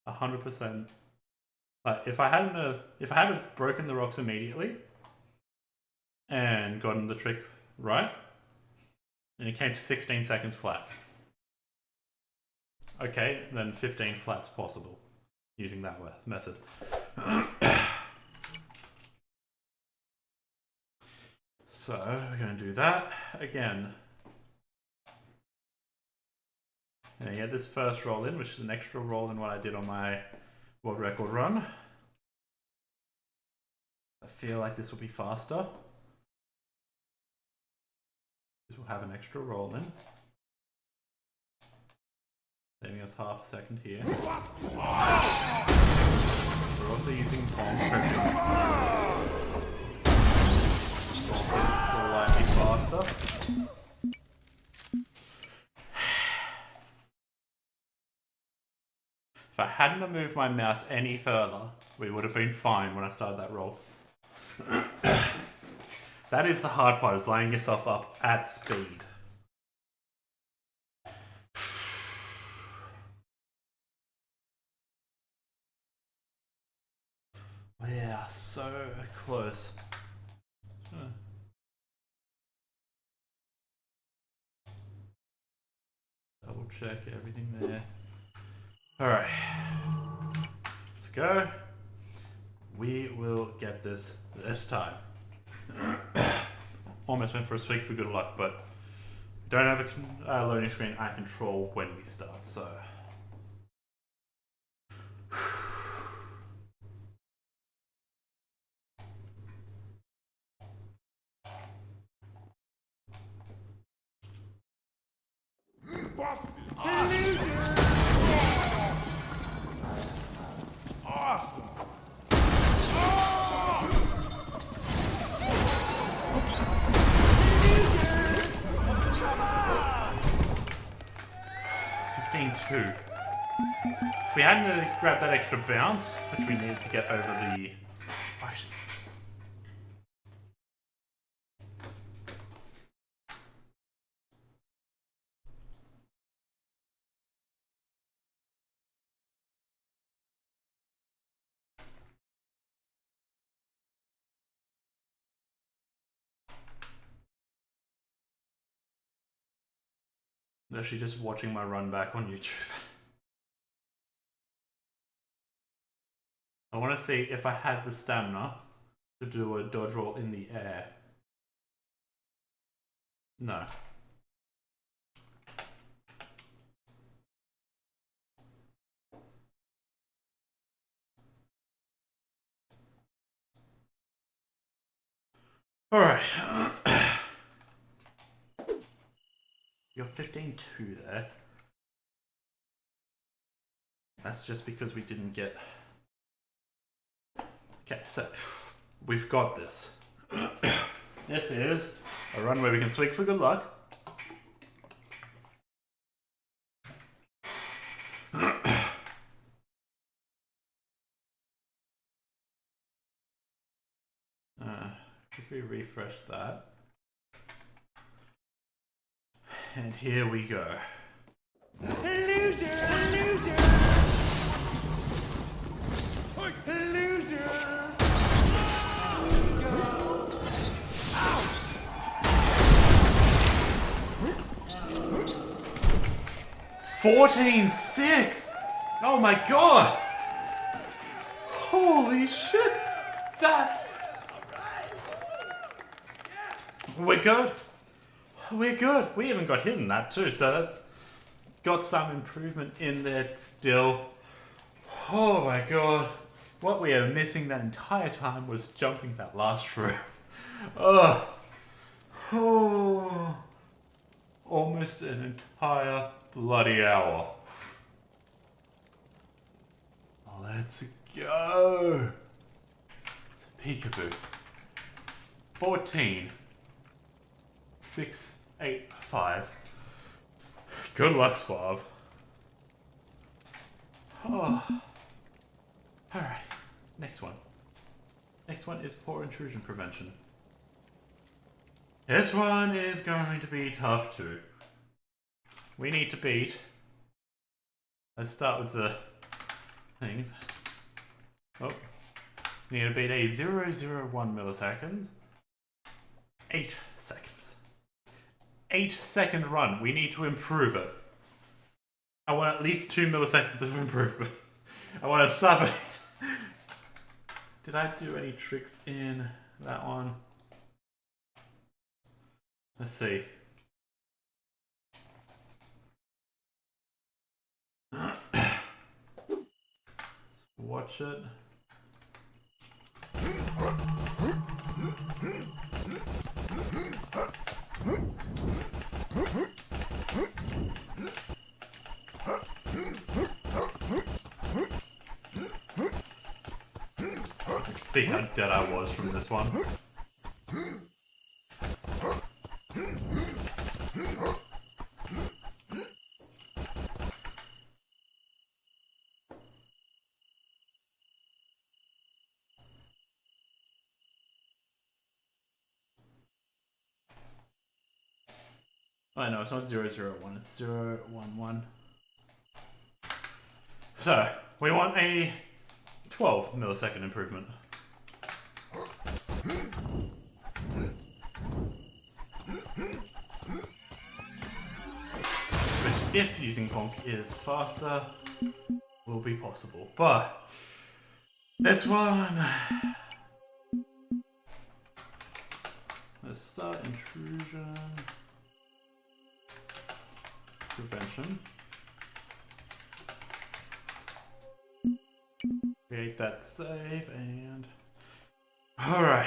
100%. If I hadn't broken the rocks immediately and gotten the trick right, and it came to 16 seconds flat. Okay, then 15 flat's possible using that method. So we're going to do that again. And get this first roll in, which is an extra roll than what I did on my world record run. I feel like this will be faster. This will have an extra roll in. Saving us half a second here. We're also using bomb pressure. Slightly faster. If I hadn't have moved my mouse any further, we would have been fine when I started that roll. That is the hard part, is laying yourself up at speed. Yeah, so close. Double check everything there. Alright, let's go. We will get this time. Almost went for a swig for good luck, but don't have a loading screen I control when we start, so. Busted! Awesome! Awesome! Oh! 15-2. If we hadn't grabbed that extra bounce, which we needed to get over the... Actually, I'm actually just watching my run back on YouTube. I want to see if I had the stamina to do a dodge roll in the air. No. Alright. You're 15-2 there. That's just because we didn't get... Okay, so we've got this. This is a run where we can swing for good luck. If we refresh that. And here we go. Loser! Loser! Loser! 14-6! Oh my god! Holy shit! That... We're good. We're good. We even got hit in that too, so that's got some improvement in there still. Oh my god. What we are missing that entire time was jumping that last room. Oh. Almost an entire bloody hour. Let's go. It's a peekaboo. 14. 6, 8, 5. Good luck, Suave. Oh. Alright, next one. Next one is poor intrusion prevention. This one is going to be tough too. We need to beat... Let's start with the things. Oh. We need to beat a 0.001 milliseconds. 8 seconds. 8-second run. We need to improve it. I want at least 2 milliseconds of improvement. I want to sub it. Did I do any tricks in that one? Let's see. Let's watch it. Let's see how dead I was from this one. Oh no, it's not 0.001, it's 0.11. So, we want a 12 millisecond improvement. Which, if using Conk is faster, will be possible. But, this one... Let's start intrusion... prevention. Create that save and... Alright.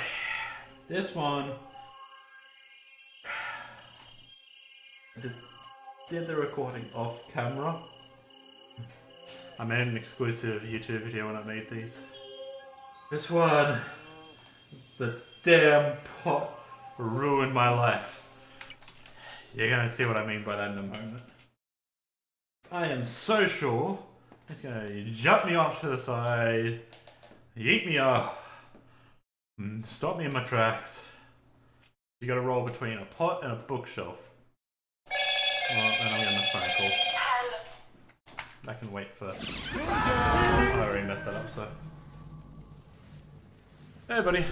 This one... I did the recording off camera. I made an exclusive YouTube video when I made these. This one... The damn pot ruined my life. You're gonna see what I mean by that in a moment. I am so sure it's gonna jump me off to the side, yeet me off, stop me in my tracks. You gotta roll between a pot and a bookshelf. Well, and I'm getting a phone call. I can wait for... I already messed that up, so... Hey, buddy.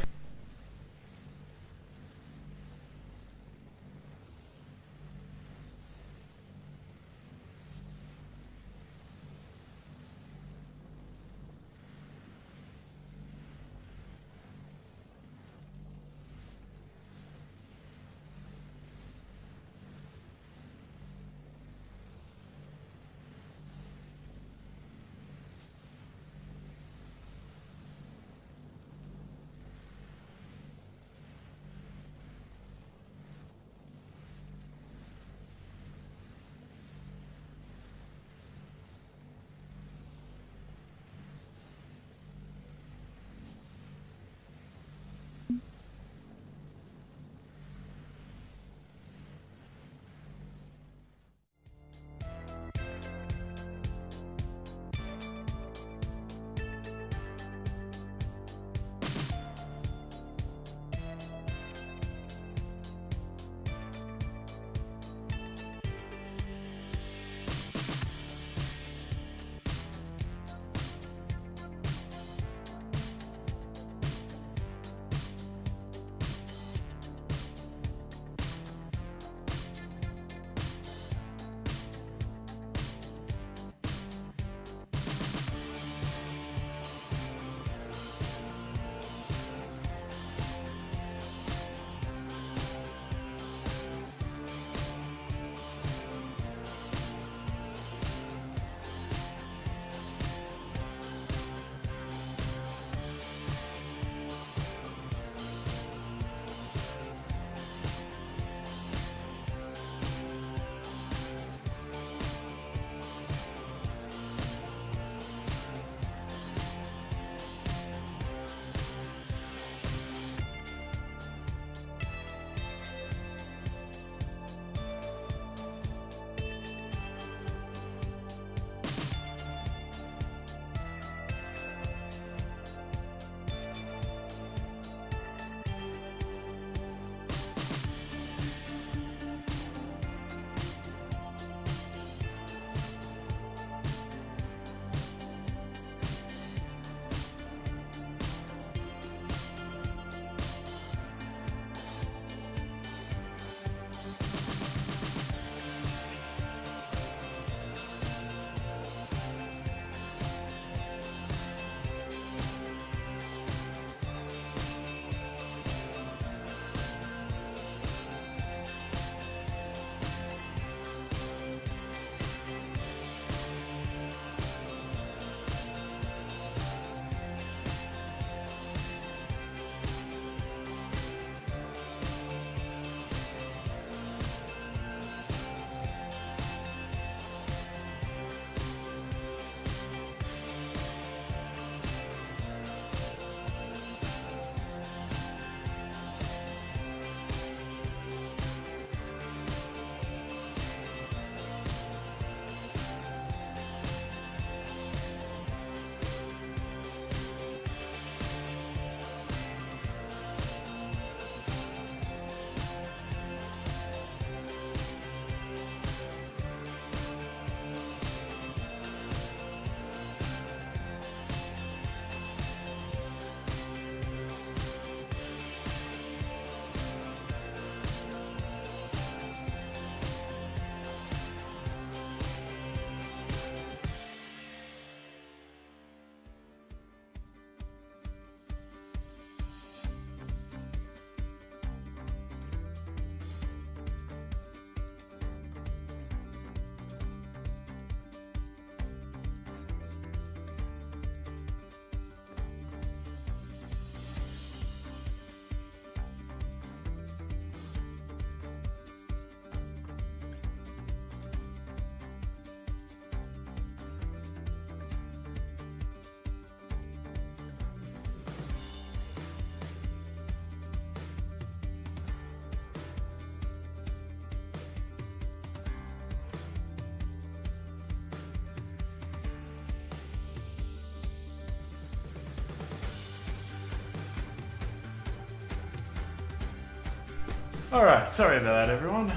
Alright, sorry about that, everyone.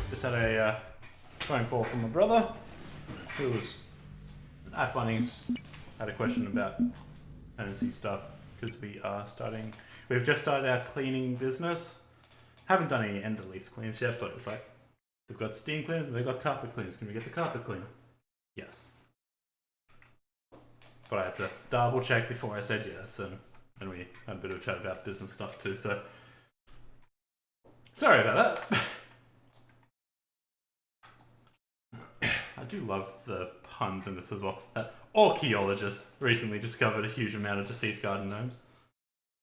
Just had a phone call from my brother, who was at Bunnings, had a question about tenancy stuff, because we've just started our cleaning business. Haven't done any end of lease cleans yet, but it's like, they've got steam cleaners and they've got carpet cleaners. Can we get the carpet cleaner? Yes. But I had to double check before I said yes, and we had a bit of a chat about business stuff too, so sorry about that. I do love the puns in this as well. Archaeologists recently discovered a huge amount of deceased garden gnomes.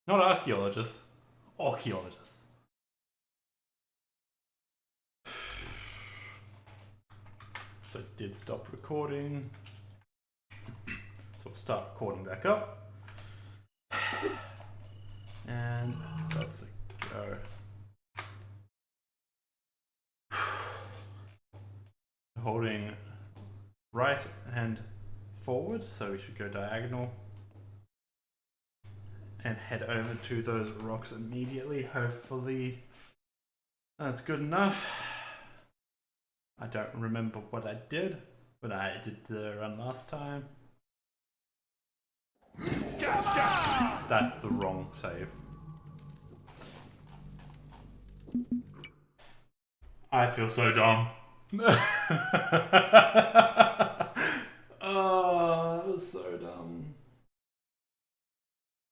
Not archaeologists, archaeologists. So it did stop recording. So we'll start recording back up. And that's a go. Holding right hand forward, so we should go diagonal and head over to those rocks immediately. Hopefully that's good enough. I don't remember what I did, but I did the run last time. That's the wrong save. I feel so dumb. Oh, that was so dumb.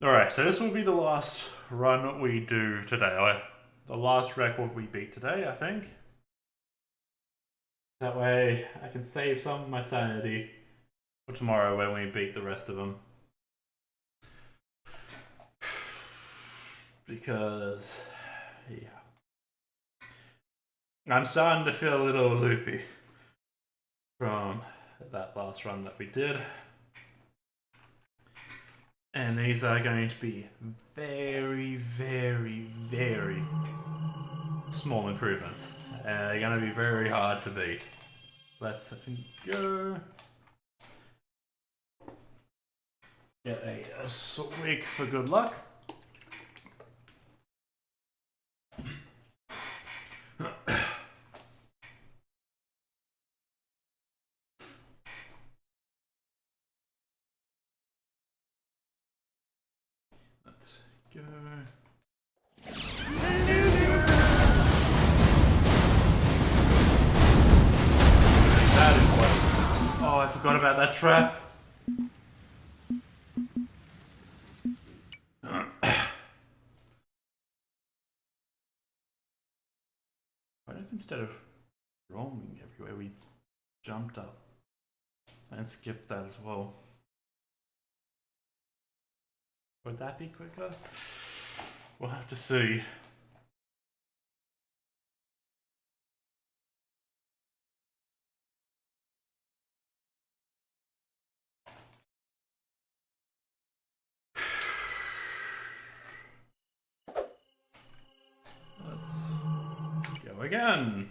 Alright, so this will be the last run we do today. The last record we beat today, I think. That way I can save some of my sanity for tomorrow when we beat the rest of them. Because, yeah. I'm starting to feel a little loopy from that last run that we did. And these are going to be very, very, very small improvements. And they're going to be very hard to beat. Let's go. Get a swig for good luck. Let's go. Oh, I forgot about that trap. What if instead of roaming everywhere, we jumped up and skipped that as well? Would that be quicker? We'll have to see. Let's go again.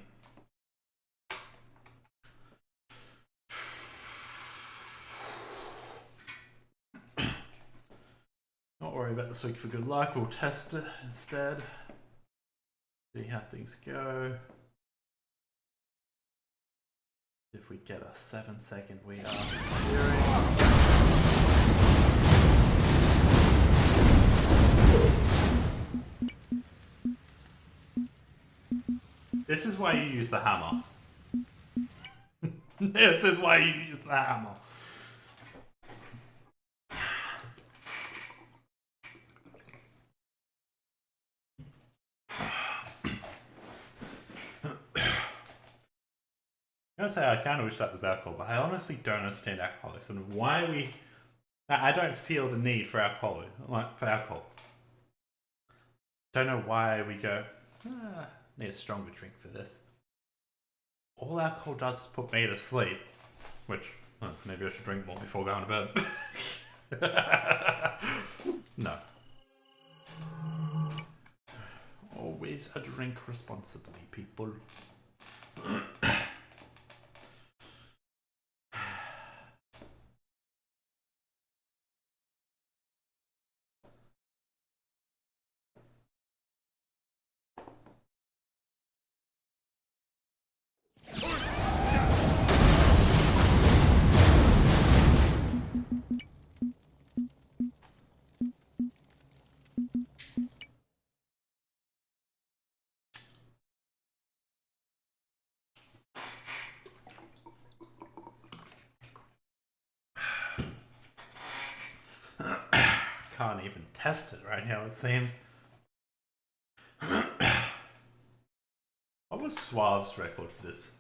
Not worry about this week for good luck. We'll test it instead. See how things go. If we get a 7-second, we are clearing. This is why you use the hammer. This is why you use the hammer. I gotta say, I kind of wish that was alcohol, but I honestly don't understand alcoholics and why I don't feel the need for alcohol. Don't know why we go, need a stronger drink for this. All alcohol does is put me to sleep, which maybe I should drink more before going to bed. No. Always a drink responsibly, people. test it right now, it seems. What was Suave's record for this?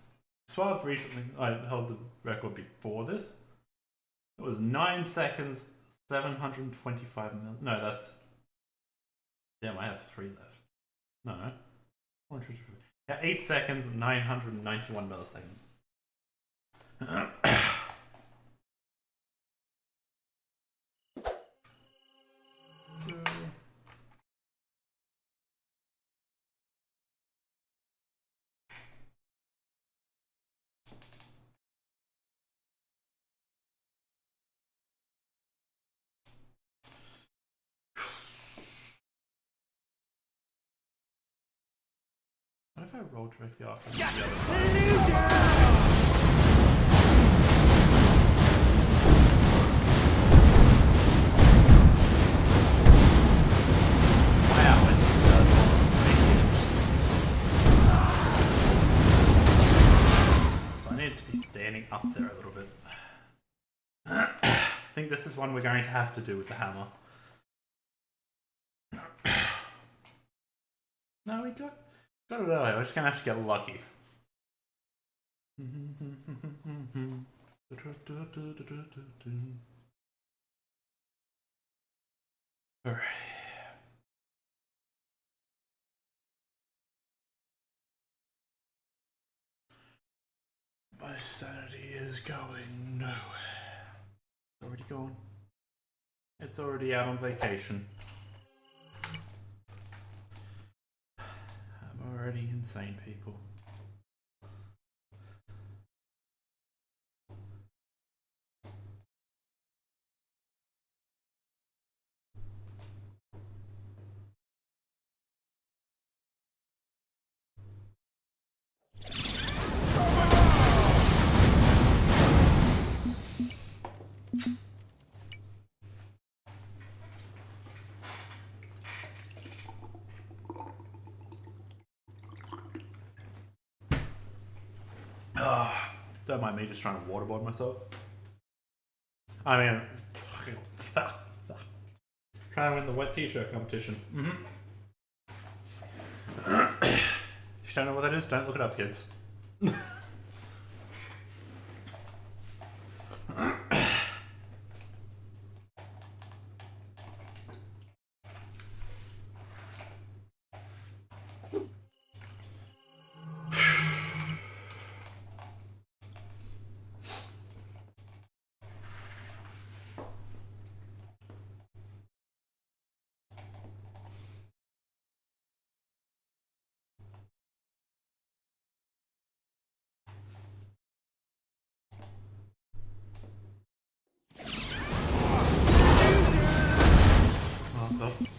Suave recently held the record before this. It was 9 seconds, 725 mil. No, that's. Damn, I have 3 left. No. Yeah, 8 seconds, 991 milliseconds. What if I roll directly after the other I need to be standing up there a little bit. I think this is one we're going to have to do with the hammer. No, we got it earlier. We're just going to have to get lucky. Alright. My sanity is going nowhere. It's already gone. It's already out on vacation. I'm already insane, people. Don't mind me just trying to waterboard myself. I mean, trying to win the wet t-shirt competition. If you don't know what that is, don't look it up, kids.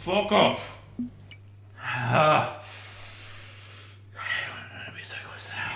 Fuck off! I don't want to be so close now.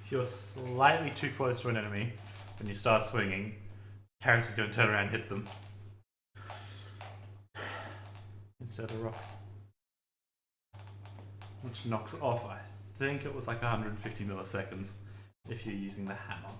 If you're slightly too close to an enemy when you start swinging, the character's going to turn around and hit them instead of rocks, which knocks off, I think it was like 150 milliseconds if you're using the hammer.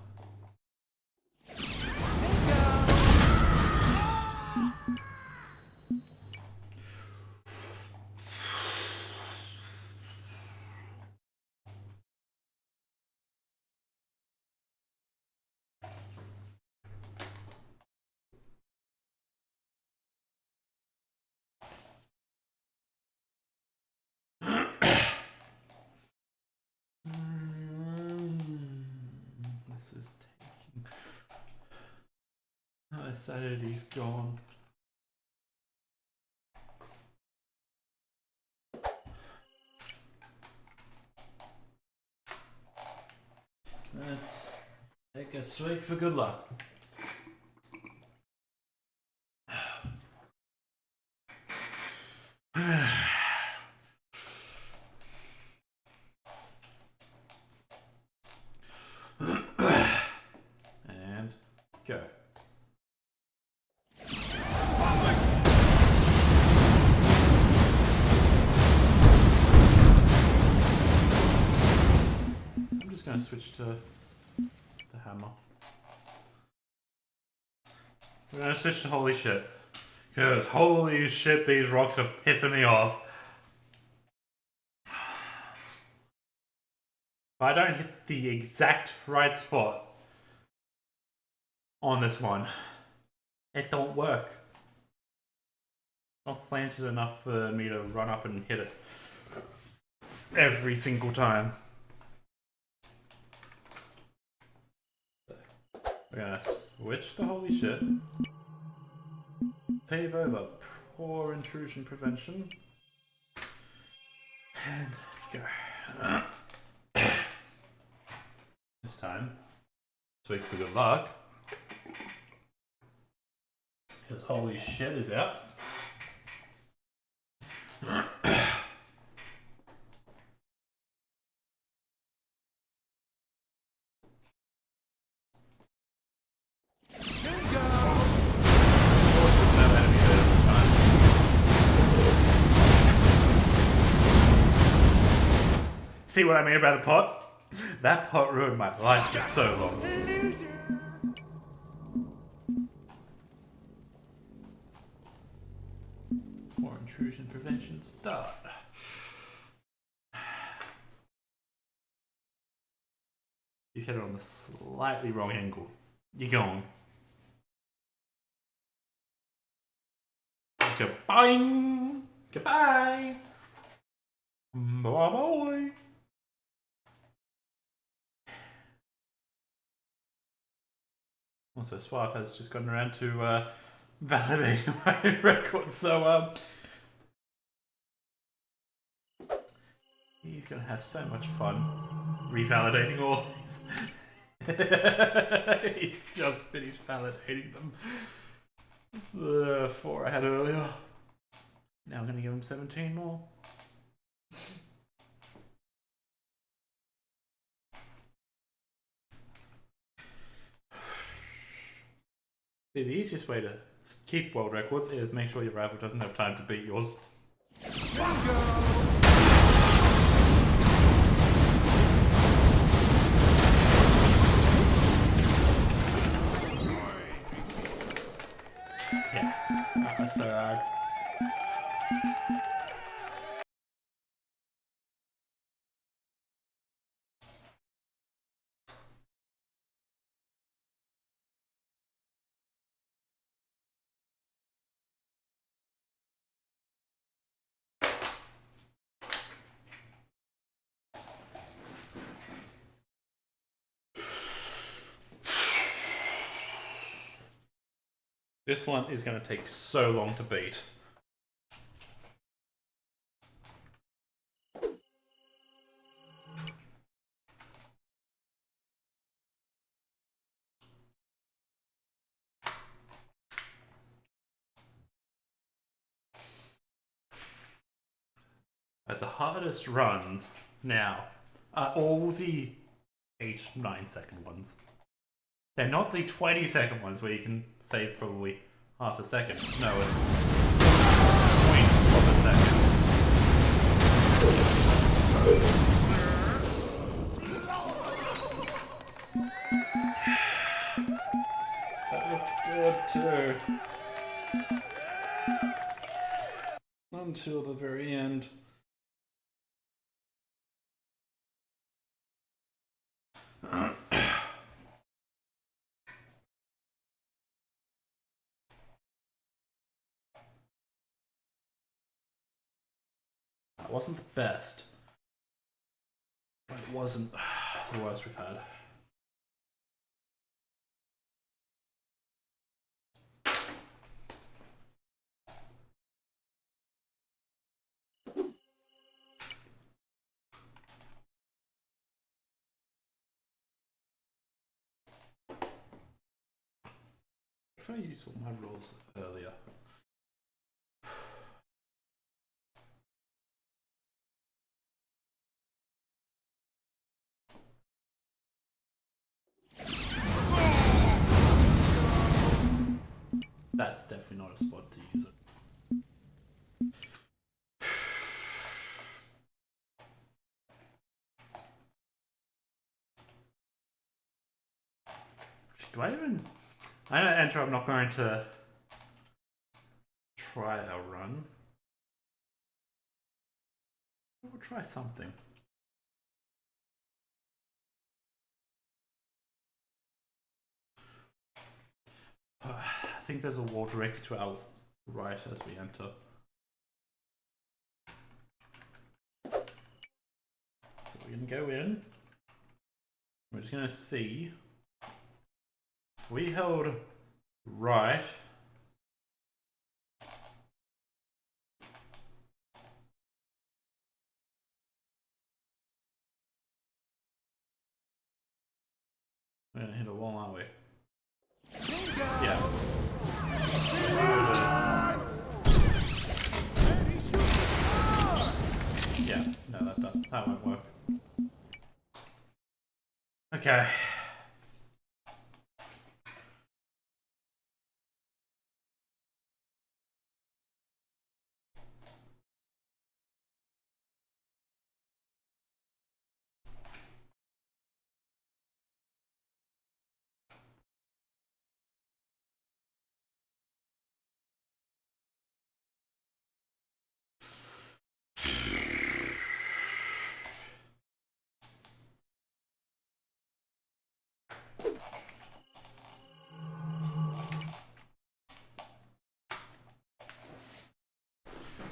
This is taking... My sanity's gone. Let's take a swig for good luck. And go. I'm just going to switch to the hammer. I'm going to switch to holy shit. Because holy shit, these rocks are pissing me off. If I don't hit the exact right spot on this one, it don't work. Not slanted enough for me to run up and hit it every single time. We're gonna switch to holy shit. Save over poor intrusion prevention. And go. This time, swig for good luck. Because holy shit is out. See what I mean about the pot? That pot ruined my life for so long. For intrusion prevention, start. You hit it on the slightly wrong angle. You're going. Goodbye. Goodbye. Bye bye. Also, Swaff has just gotten around to validating my record, so he's gonna have so much fun revalidating all these. He's just finished validating them. The 4 I had earlier. Now I'm gonna give him 17 more. See, the easiest way to keep world records is make sure your rival doesn't have time to beat yours. Yeah, that's alright. This one is going to take so long to beat. But the hardest runs now are all the 8-9 second ones. They're not the 20-second ones where you can save probably half a second. No, it's 0.1 of a second. That looked good too. Until the very end. It wasn't the best, but it wasn't the worst we've had. if I use all my rolls earlier? That's definitely not a spot to use it. Do I even... I know enter, I'm not going to try a run. We'll try something. I think there's a wall directly to our right as we enter. So we're going to go in. We're just going to see if we held right. We're going to hit a wall, aren't we? Yeah. Yeah, no, that won't work. Okay.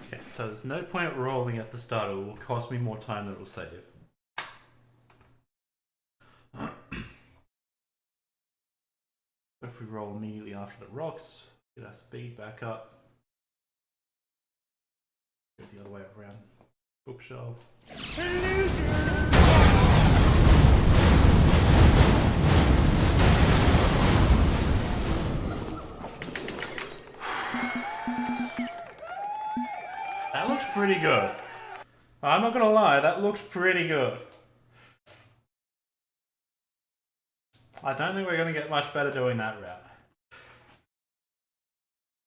Okay, so there's no point rolling at the start, it will cost me more time than it will save. If we roll immediately after the rocks, get our speed back up. Go the other way around. Bookshelf. That looks pretty good. I'm not gonna lie, that looks pretty good. I don't think we're gonna get much better doing that route.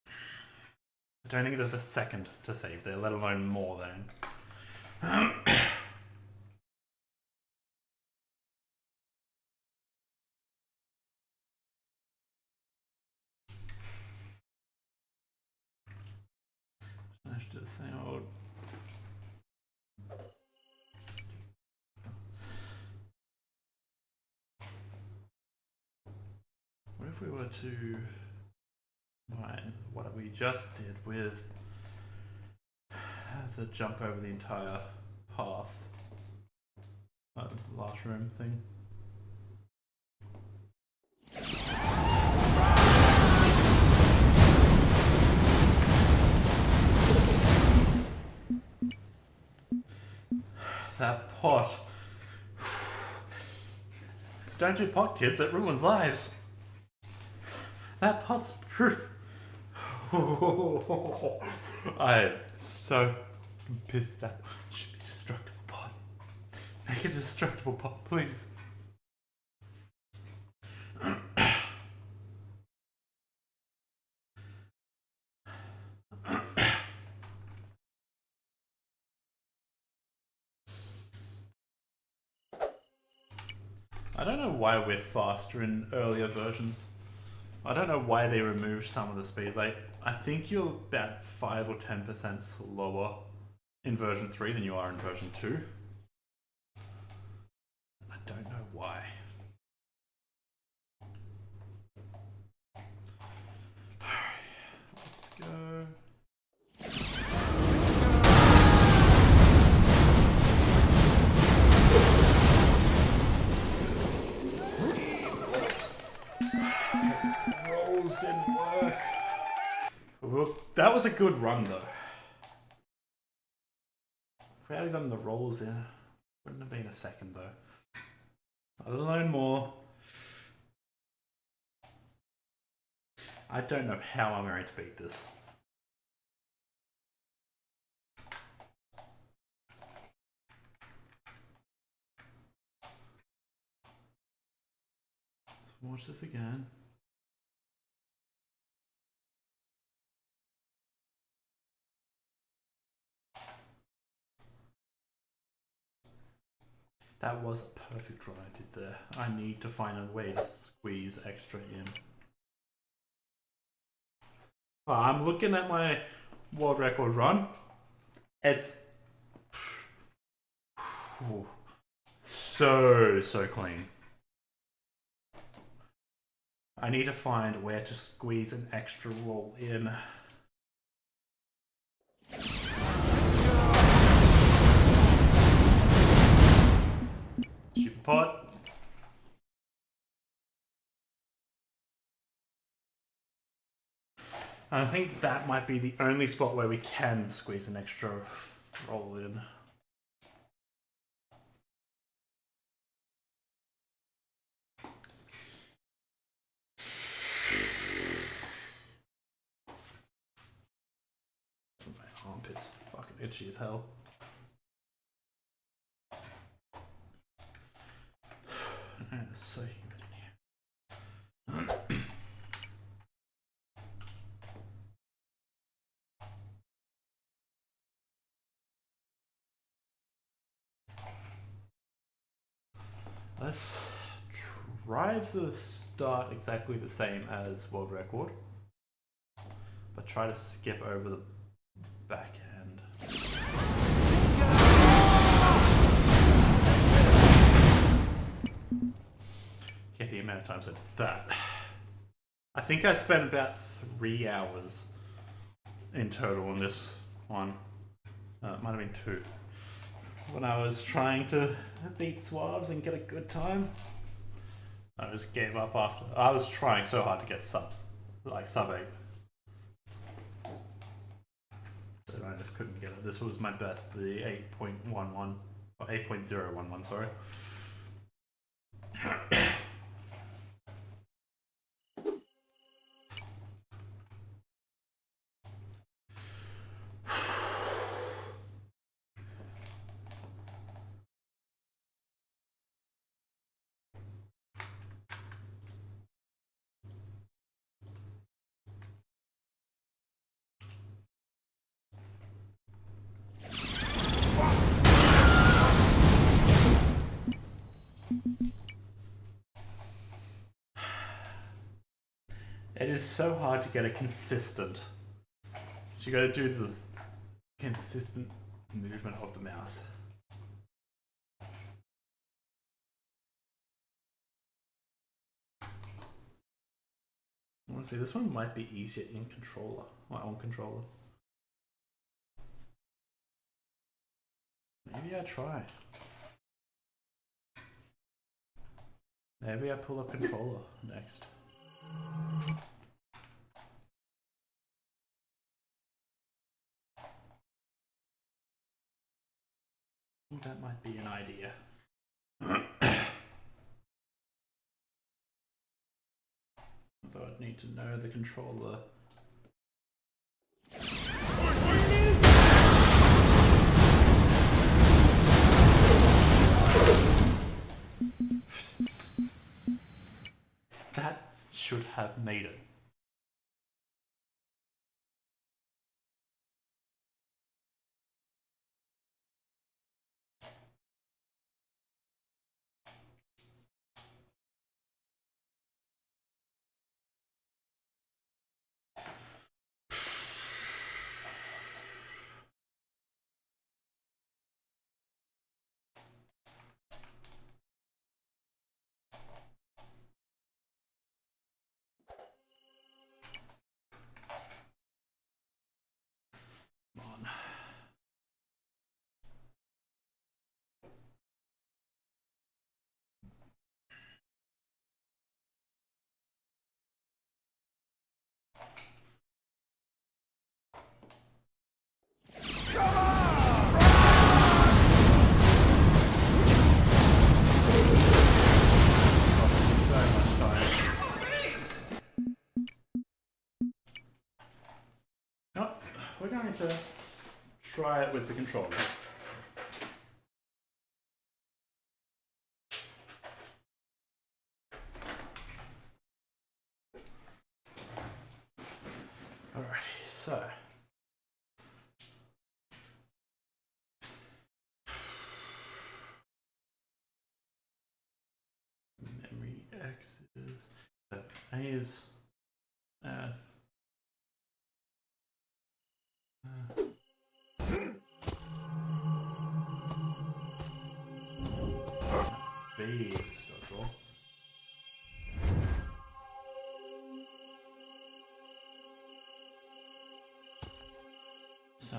I don't think there's a second to save there, let alone more than. Let's do the same old. What if we were to mine what we just did with the jump over the entire path? Last room thing. That pot. Don't do pot, kids, it ruins lives. That pot's proof. I am so pissed. That should be a destructible pot. Make it a destructible pot, please. I don't know why we're faster in earlier versions. I don't know why they removed some of the speed. Like, I think you're about 5 or 10% slower in version 3 than you are in version 2. I don't know why. Let's go. Rolls didn't work. Well, that was a good run though. If we had gotten the rolls in, wouldn't have been a second though. I'll learn more. I don't know how I'm going to beat this. Let's watch this again. That was a perfect draw I did there. I need to find a way to squeeze extra in. Well, I'm looking at my world record run. It's so clean. I need to find where to squeeze an extra roll in. Super pot. I think that might be the only spot where we can squeeze an extra roll in. My armpit's fucking itchy as hell. Man, it's so humid in here. Let's try to start exactly the same as world record, but try to skip over the back end. Get the amount of times I did that. I think I spent about 3 hours in total on this one. It might have been 2. When I was trying to beat Swabs and get a good time, I just gave up after. I was trying so hard to get subs, like sub 8. But I just couldn't get it. This was my best, the 8.11, or 8.011, sorry. It is so hard to get a consistent. So you gotta do the consistent movement of the mouse. Honestly, this one might be easier in controller, my own controller. Maybe I try. Maybe I pull a controller next. That might be an idea. Although I'd need to know the controller. That should have made it. need to try it with the controller. Alrighty, so. Memory X is. A is. B is circle. So.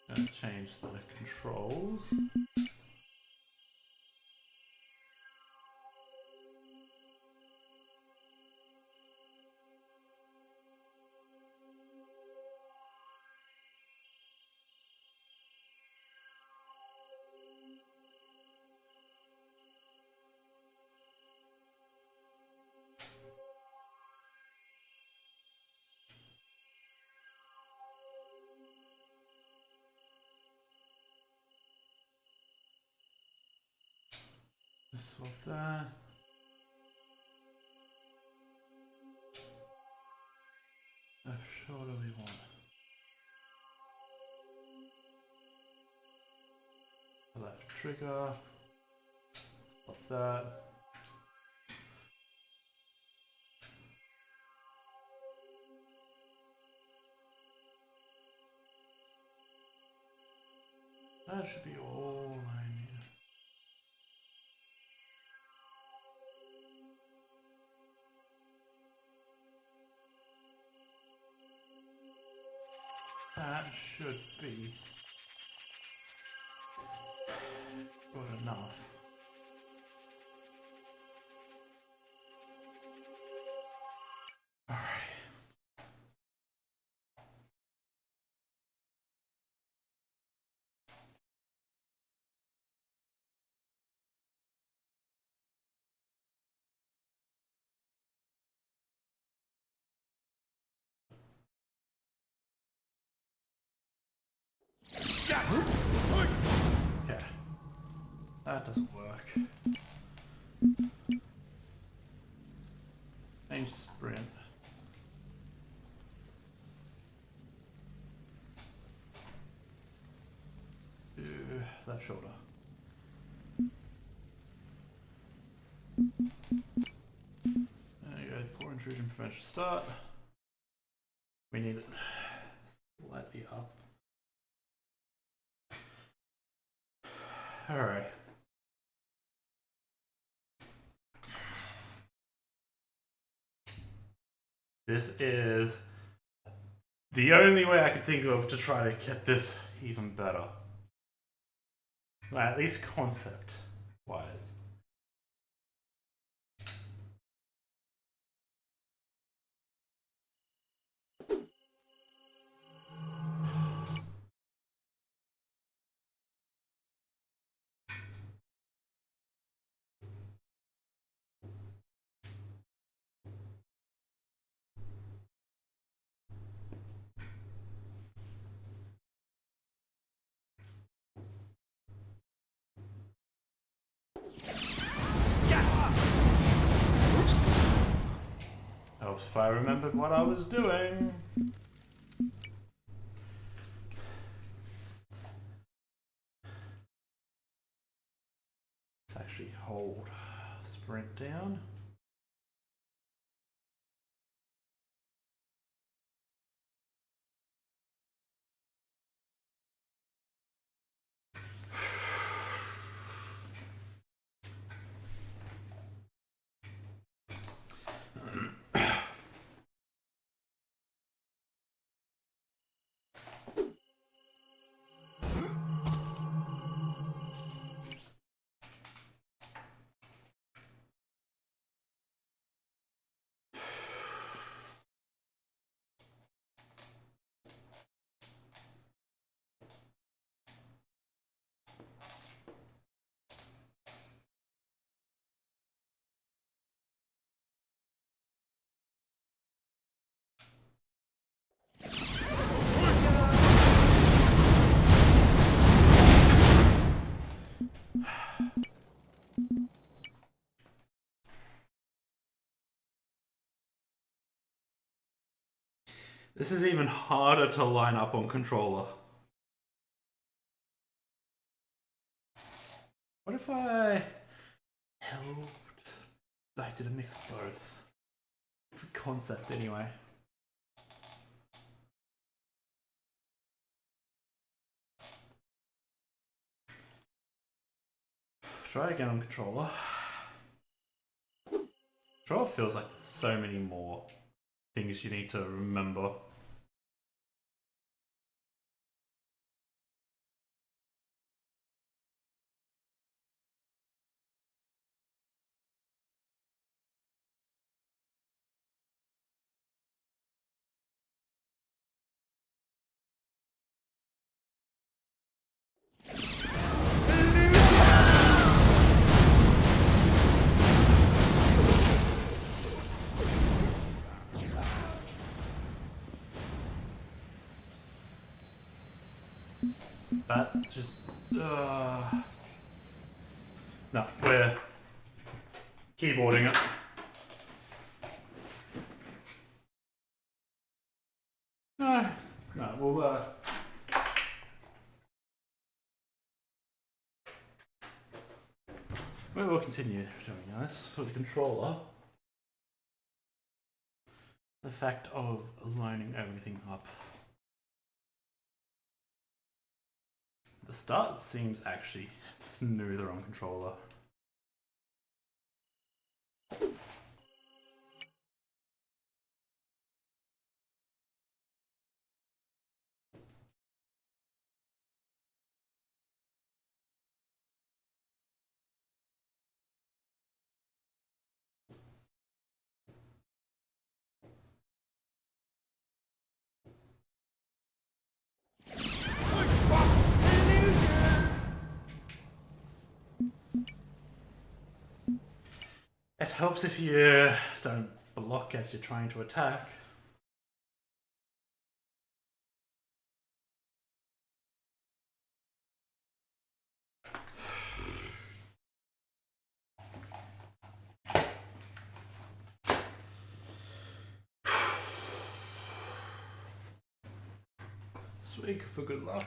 Gonna change the controls. Just swap that. How short do we want? Left trigger. Swap that. That should be all I need. That should be good enough. All right. Okay. That doesn't work. Change sprint. Do that shoulder. There you go, poor intrusion prevention start. We need it slightly up. Alright. This is the only way I could think of to try to get this even better. Well, at least concept-wise. Helps if I remembered what I was doing. Let's actually hold sprint down. This is even harder to line up on controller. What if I helped? I did a mix of both. For concept, anyway. Try again on controller. Controller feels like there's so many more things you need to remember. That just... No, we're keyboarding it. No, we'll we will continue doing this for the controller. The fact of lining everything up. The start seems actually smoother on controller. It helps if you don't block as you're trying to attack. Swig for good luck.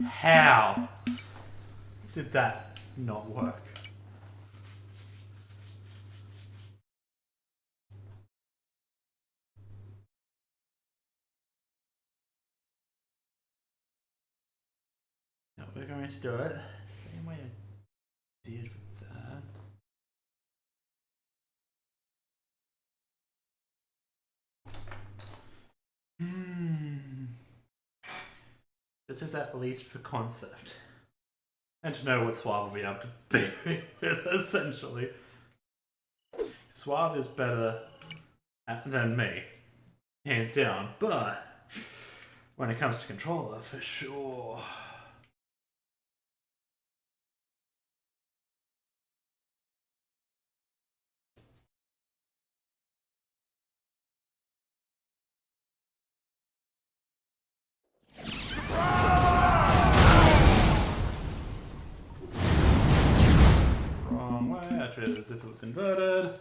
How did that not work? Now we're going to do it the same way I did with that. This is at least for concept. And to know what Suave will be able to be with, essentially. Suave is better than me, hands down, but when it comes to controller, for sure. Wrong way, I treated it as if it was inverted.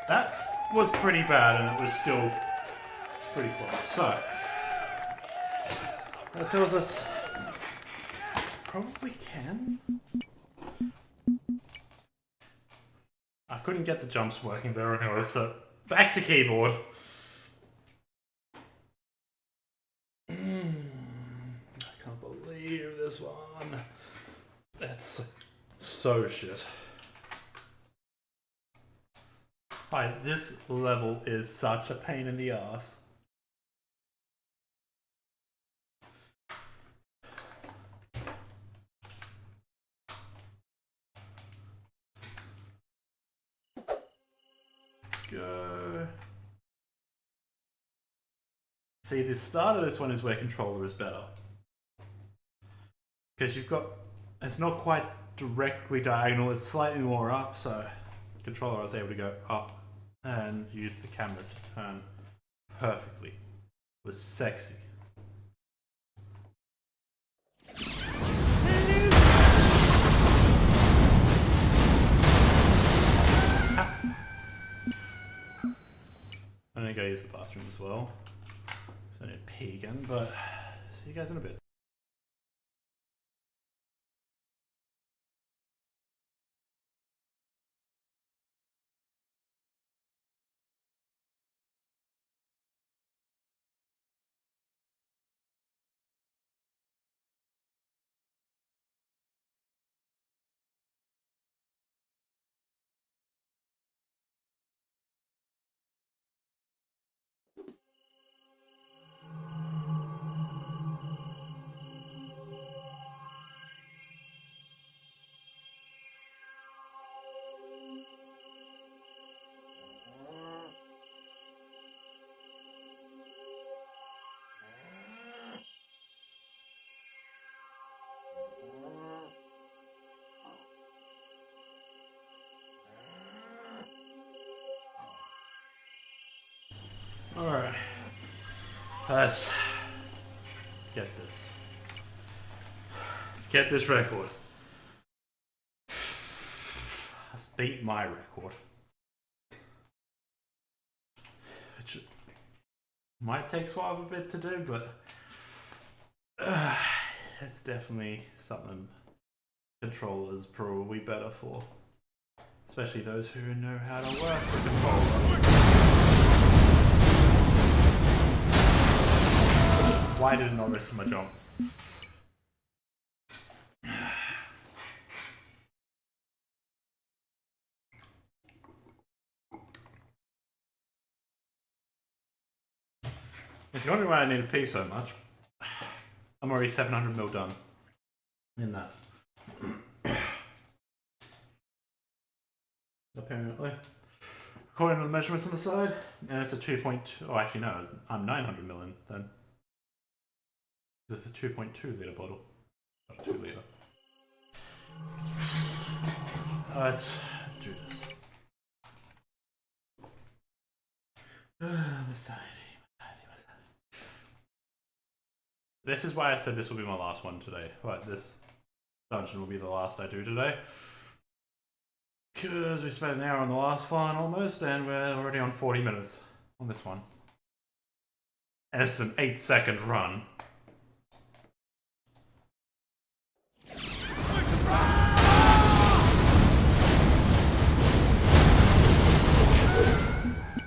That was pretty bad, and it was still pretty close. So, that tells us probably can. I couldn't get the jumps working there anyway, so back to keyboard. I can't believe this one. That's so shit. Like, this level is such a pain in the ass. Go. See, the start of this one is where controller is better. Because you've got, it's not quite directly diagonal, it's slightly more up, so controller I was able to go up and use the camera to turn perfectly. It was sexy. I'm gonna go use the bathroom as well. So I need to pee again, but see you guys in a bit. Alright, let's get this. Let's get this record. Let's beat my record. Which might take Suave a bit to do, but it's definitely something controllers probably better for. Especially those who know how to work with controller. Why did it not rest my jump? If you're wondering why I need to pee so much, I'm already 700ml done in that. Apparently. According to the measurements on the side, and it's a 2.2, oh actually no, I'm 900ml in then. This is a 2.2 litre bottle, not 2 litre. Let's do this. Mercedes. This is why I said this will be my last one today. Like, this dungeon will be the last I do today. Because we spent an hour on the last one almost, and we're already on 40 minutes on this one. And it's an 8-second run.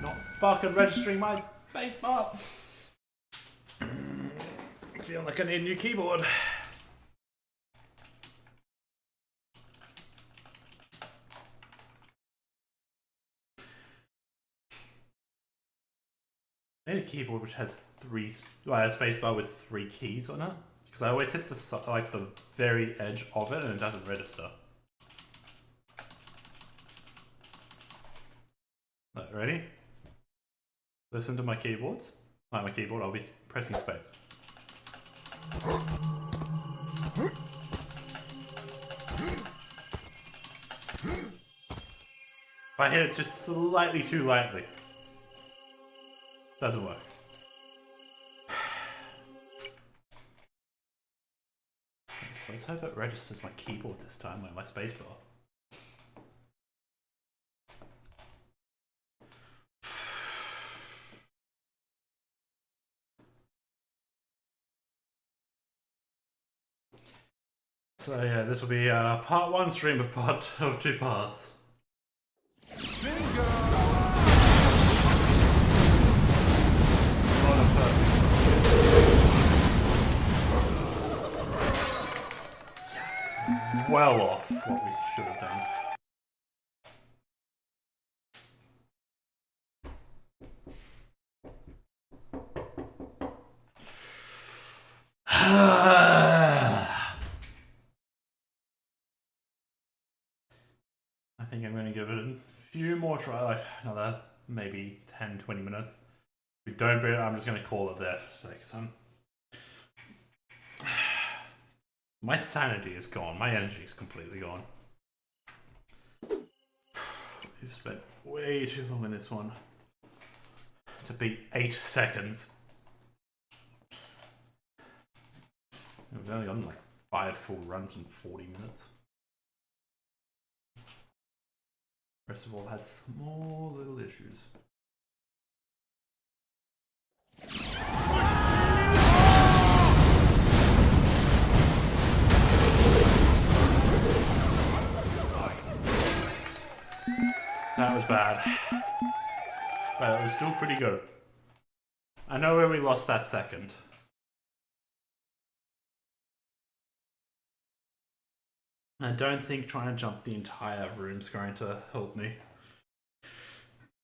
Not fucking registering my face up. I feel like I need a new keyboard. I need a keyboard which has a spacebar with 3 keys on it, because I always hit the like the very edge of it and it doesn't register. Right, ready? Listen to my keyboards. Like my keyboard, I'll be pressing space. If I hit it just slightly too lightly, doesn't work. Let's hope it registers my keyboard this time, like my spacebar. So yeah, this will be part 1 stream of 2 parts. Well off what we should have done. I think I'm going to give it a few more tries, like another maybe 10-20 minutes. If we don't beat it, I'm just going to call it there for today. My sanity is gone. My energy is completely gone. We've spent way too long in this one to beat 8 seconds. We've only gotten like 5 full runs in 40 minutes. Rest of all had small little issues. That was bad. But it was still pretty good. I know where we lost that second. I don't think trying to jump the entire room's going to help me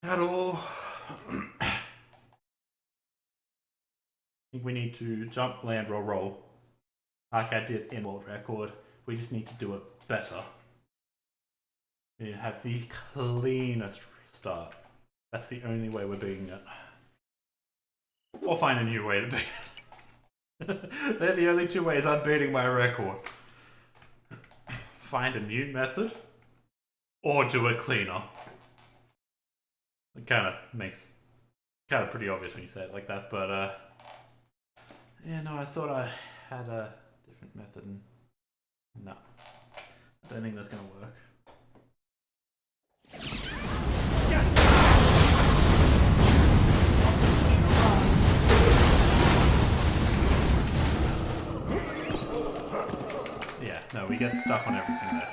at all. I think we need to jump, land, roll, roll, like I did in world record. We just need to do it better. We need to have the cleanest start. That's the only way we're beating it. Or find a new way to beat it. They're the only 2 ways I'm beating my record. Find a new method, or do it cleaner. It kind of pretty obvious when you say it like that, but yeah, no, I thought I had a different method, and no, I don't think that's gonna work. Yeah, no, we get stuck on everything there.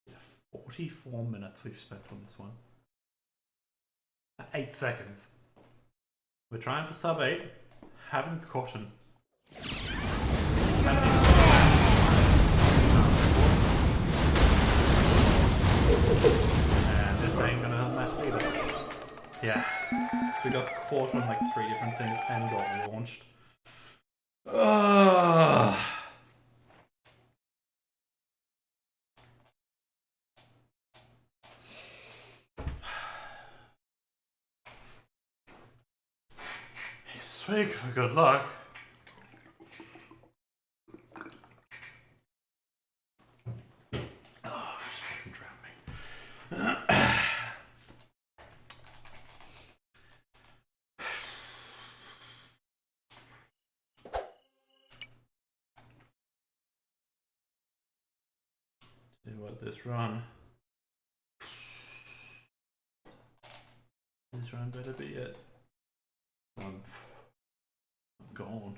Yeah, 44 minutes we've spent on this one. 8 seconds. We're trying for sub 8. Haven't gotten. And this ain't gonna match either. Yeah. We got caught on like 3 different things and got launched. Speak for good luck. Oh, it's fucking drown me. Do what this run. This run better be it. I'm gone.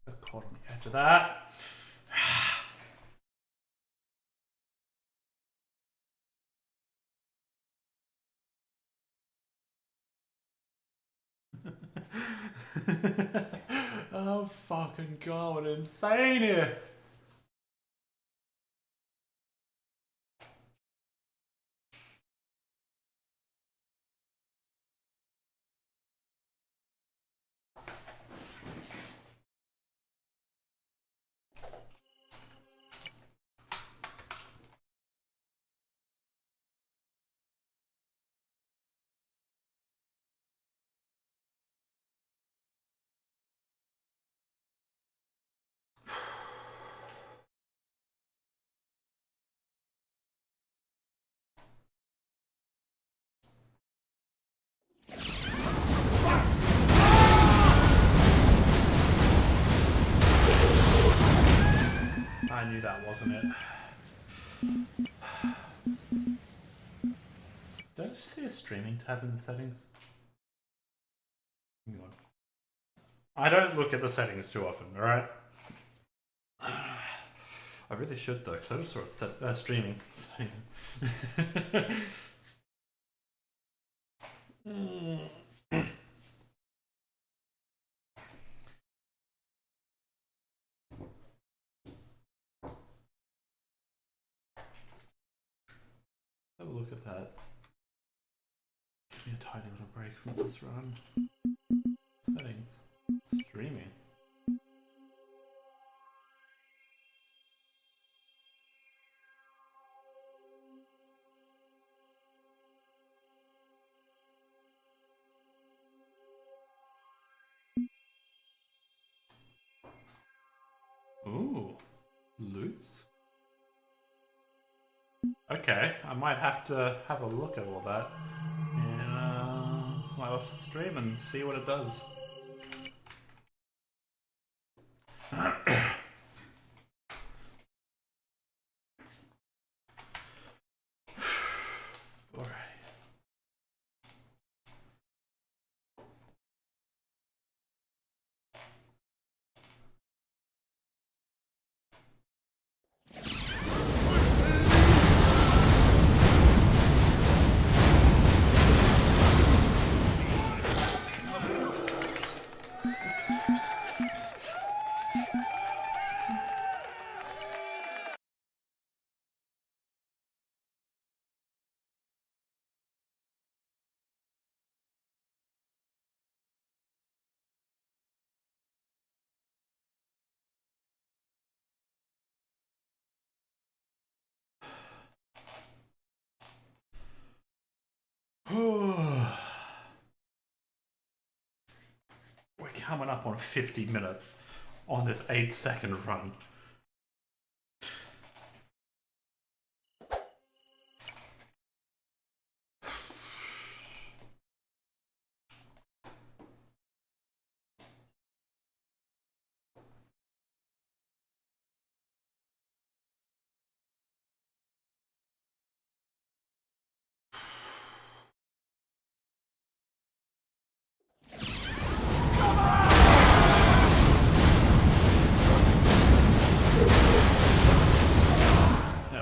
Got caught on the edge of that. I'm fucking going insane here. I knew that wasn't it. Did I just see a streaming tab in the settings? Hang on. I don't look at the settings too often, alright? I really should though, because I just saw it streaming. Have a look at that. Give me a tiny little break from this run. Settings. Streaming. Ooh. Loots? Okay, I might have to have a look at all that in my off stream and see what it does. Alright. We're coming up on 50 minutes on this 8-second run.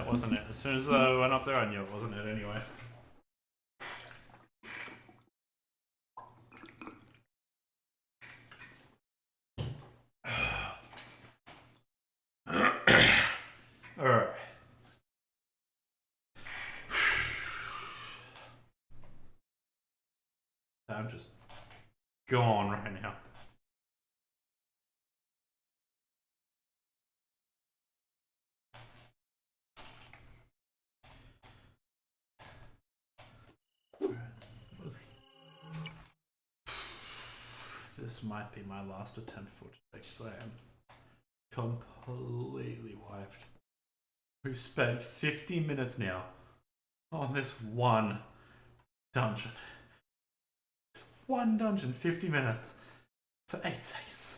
Wasn't it? As soon as I went up there, I knew it wasn't it anyway. Alright. I'm just gone right now. This might be my last attempt for today because I am completely wiped. We've spent 50 minutes now on this one dungeon. This one dungeon, 50 minutes for 8 seconds.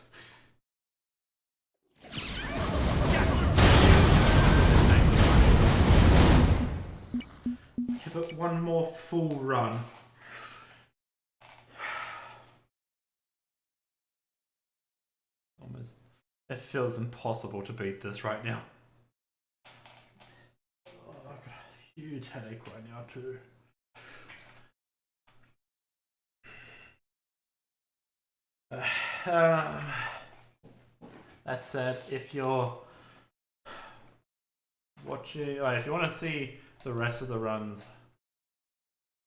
Give it one more full run. Almost. It feels impossible to beat this right now. Oh, I've got a huge headache right now too. that said, if you're watching, if you want to see the rest of the runs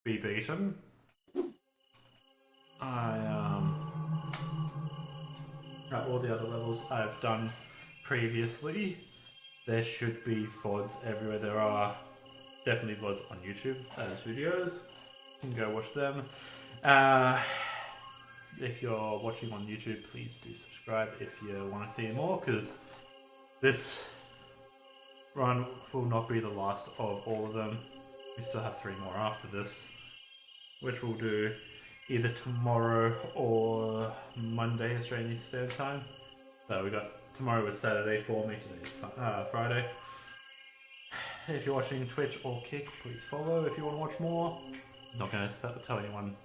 be beaten, all the other levels I've done previously, there should be VODs everywhere. There are definitely VODs on YouTube as videos. You can go watch them. If you're watching on YouTube, please do subscribe if you want to see more, because this run will not be the last of all of them. We still have 3 more after this, which we'll do either tomorrow or Monday Australian Standard Time. So we got tomorrow was Saturday for me, today's Friday. If you're watching Twitch or Kick, please follow if you want to watch more. I'm not going to tell anyone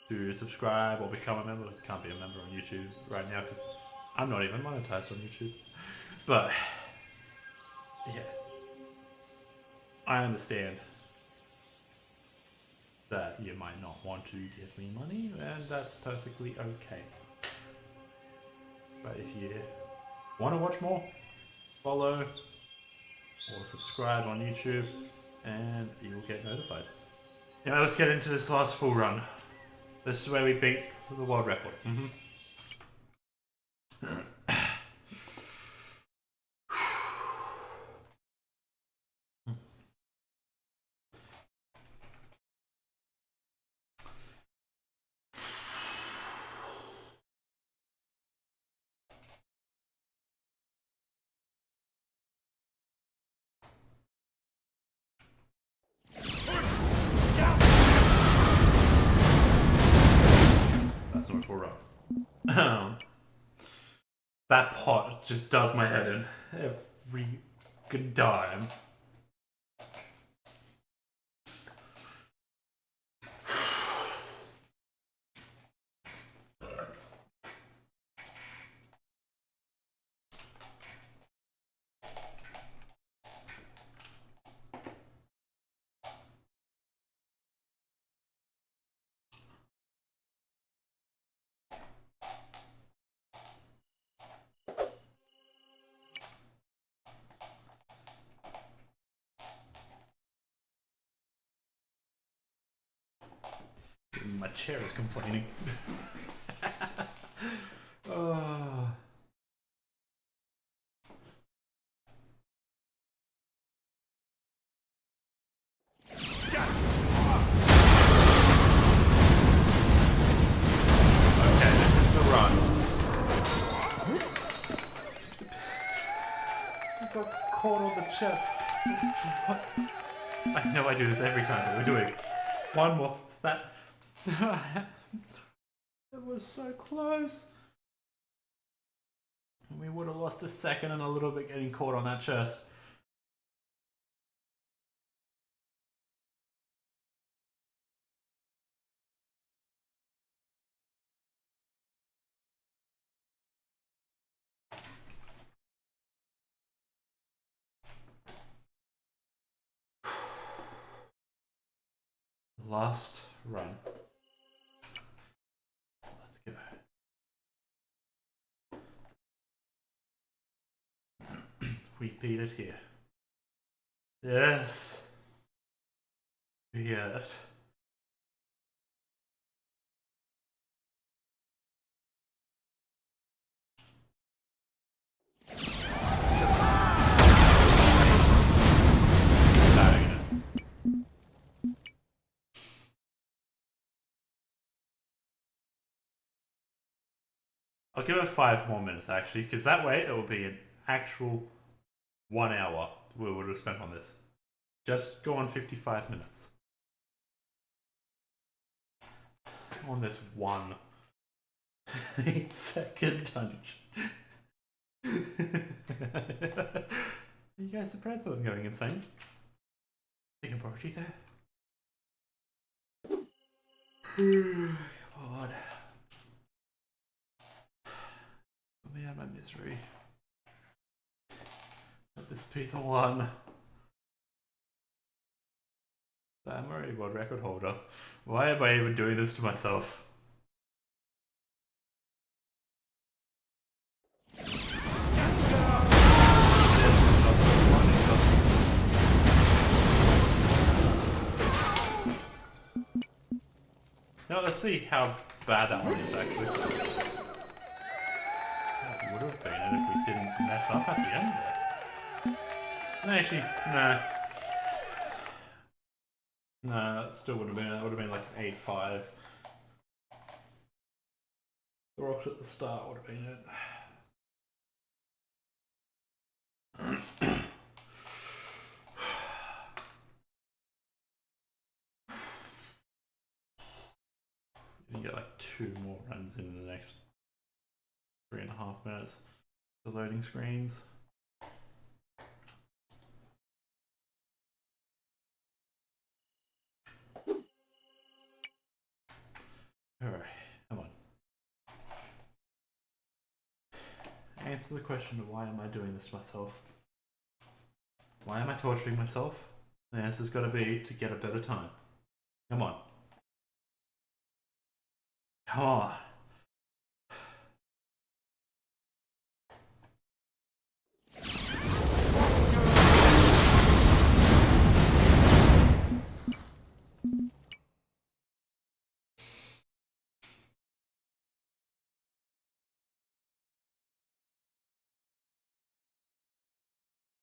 to subscribe or become a member. I can't be a member on YouTube right now because I'm not even monetized on YouTube. But yeah, I understand that you might not want to give me money, and that's perfectly okay. But if you want to watch more, follow or subscribe on YouTube and you will get notified. Now let's get into this last full run. This is where we beat the world record. That's not a full run. That pot just does my head in every good time. My chair is complaining. Oh. Okay, this is the run. I got caught on the chest. What? I know I do this every time, but we're doing one more. It's that. It was so close. We would have lost a second and a little bit getting caught on that chest. Last run. Let's go. We beat it here. Yes. We get it. I'll give it 5 more minutes actually, because that way it will be an actual 1 hour we would have spent on this. Just go on 55 minutes. On this one 8-second dungeon. Are you guys surprised that I'm going insane? Taking priority there? God. Put me out of my misery. Let this be the one. I'm already world record holder. Why am I even doing this to myself? Now let's see how bad that one is actually. That would have been it if we didn't mess up at the end there. No, actually, nah. Nah, that still would have been it. That would have been like an 8-5. The rocks at the start would have been it. You get like 2 more runs in the next 3.5 minutes. The loading screens. Alright, come on. Answer the question of why am I doing this to myself? Why am I torturing myself? The answer's gotta be to get a better time. Come on. Come on.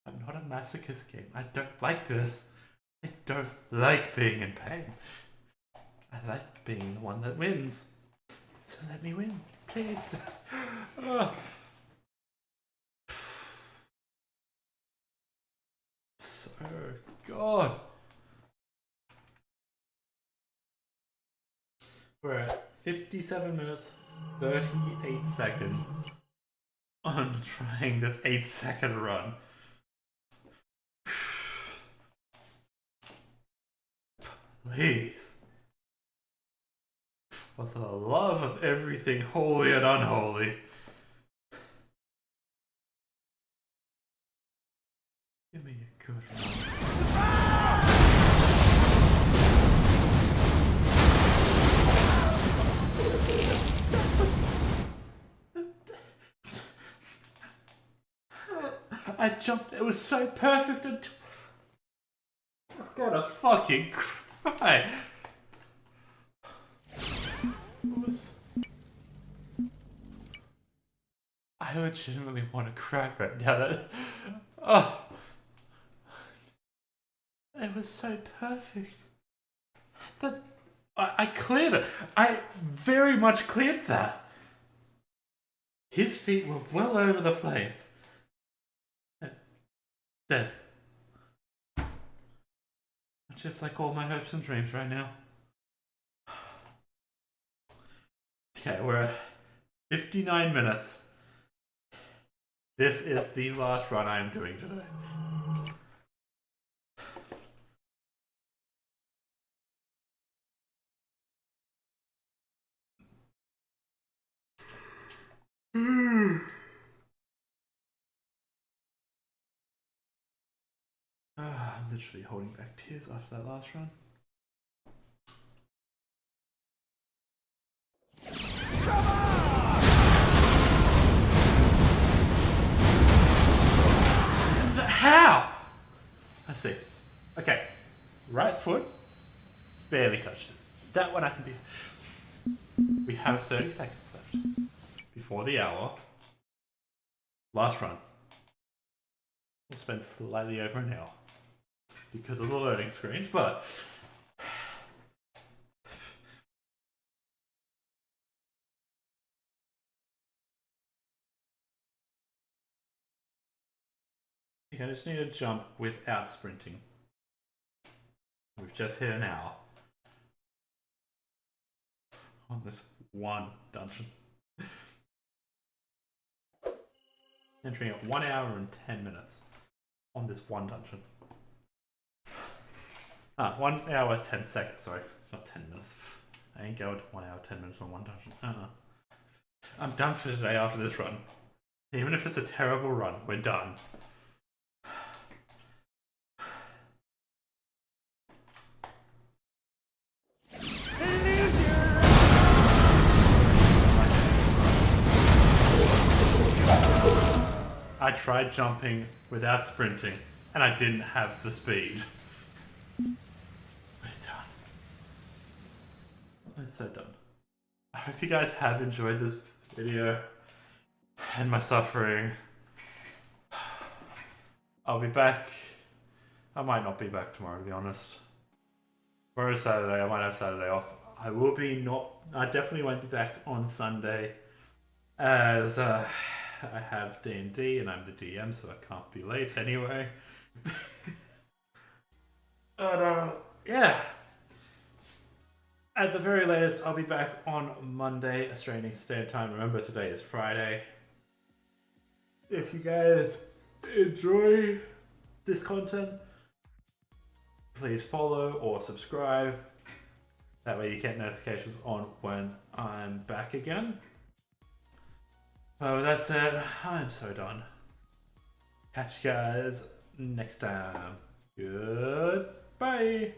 I'm not a masochist game. I don't like this. I don't like being in pain. I like being the one that wins. So let me win, please. Oh. So, God. We're at 57 minutes, 38 seconds on trying this 8-second run. Please. For the love of everything holy and unholy. Give me a good run. I jumped, it was so perfect until I'm gonna fucking cry. I legitimately want to cry right now. Oh, it was so perfect. That I cleared it. I very much cleared that. His feet were well over the flames. Dead. Just like all my hopes and dreams right now. Okay, we're at 59 minutes. This is the last run I'm doing today. I'm literally holding back tears after that last run. How? I see. Okay. Right foot. Barely touched it. That one I can be. We have 30 seconds left. Before the hour. Last run. We'll spend slightly over an hour. Because of the loading screens, but... I just need to jump without sprinting. We've just hit an hour. On this one dungeon. Entering at 1 hour and 10 minutes. On this one dungeon. 1 hour 10 seconds, sorry. Not 10 minutes. I ain't going to 1 hour 10 minutes on one dungeon. I'm done for today after this run. Even if it's a terrible run, we're done. I tried jumping without sprinting, and I didn't have the speed. We're done. so done. I hope you guys have enjoyed this video and my suffering. I'll be back. I might not be back tomorrow, to be honest. Tomorrow's Saturday. I might have Saturday off. I will be not. I definitely won't be back on Sunday, as I have D&D and I'm the DM, so I can't be late anyway. But yeah. At the very latest, I'll be back on Monday, Australian Standard Time. Remember, today is Friday. If you guys enjoy this content, please follow or subscribe. That way you get notifications on when I'm back again. But with that said, I'm so done. Catch you guys next time. Goodbye.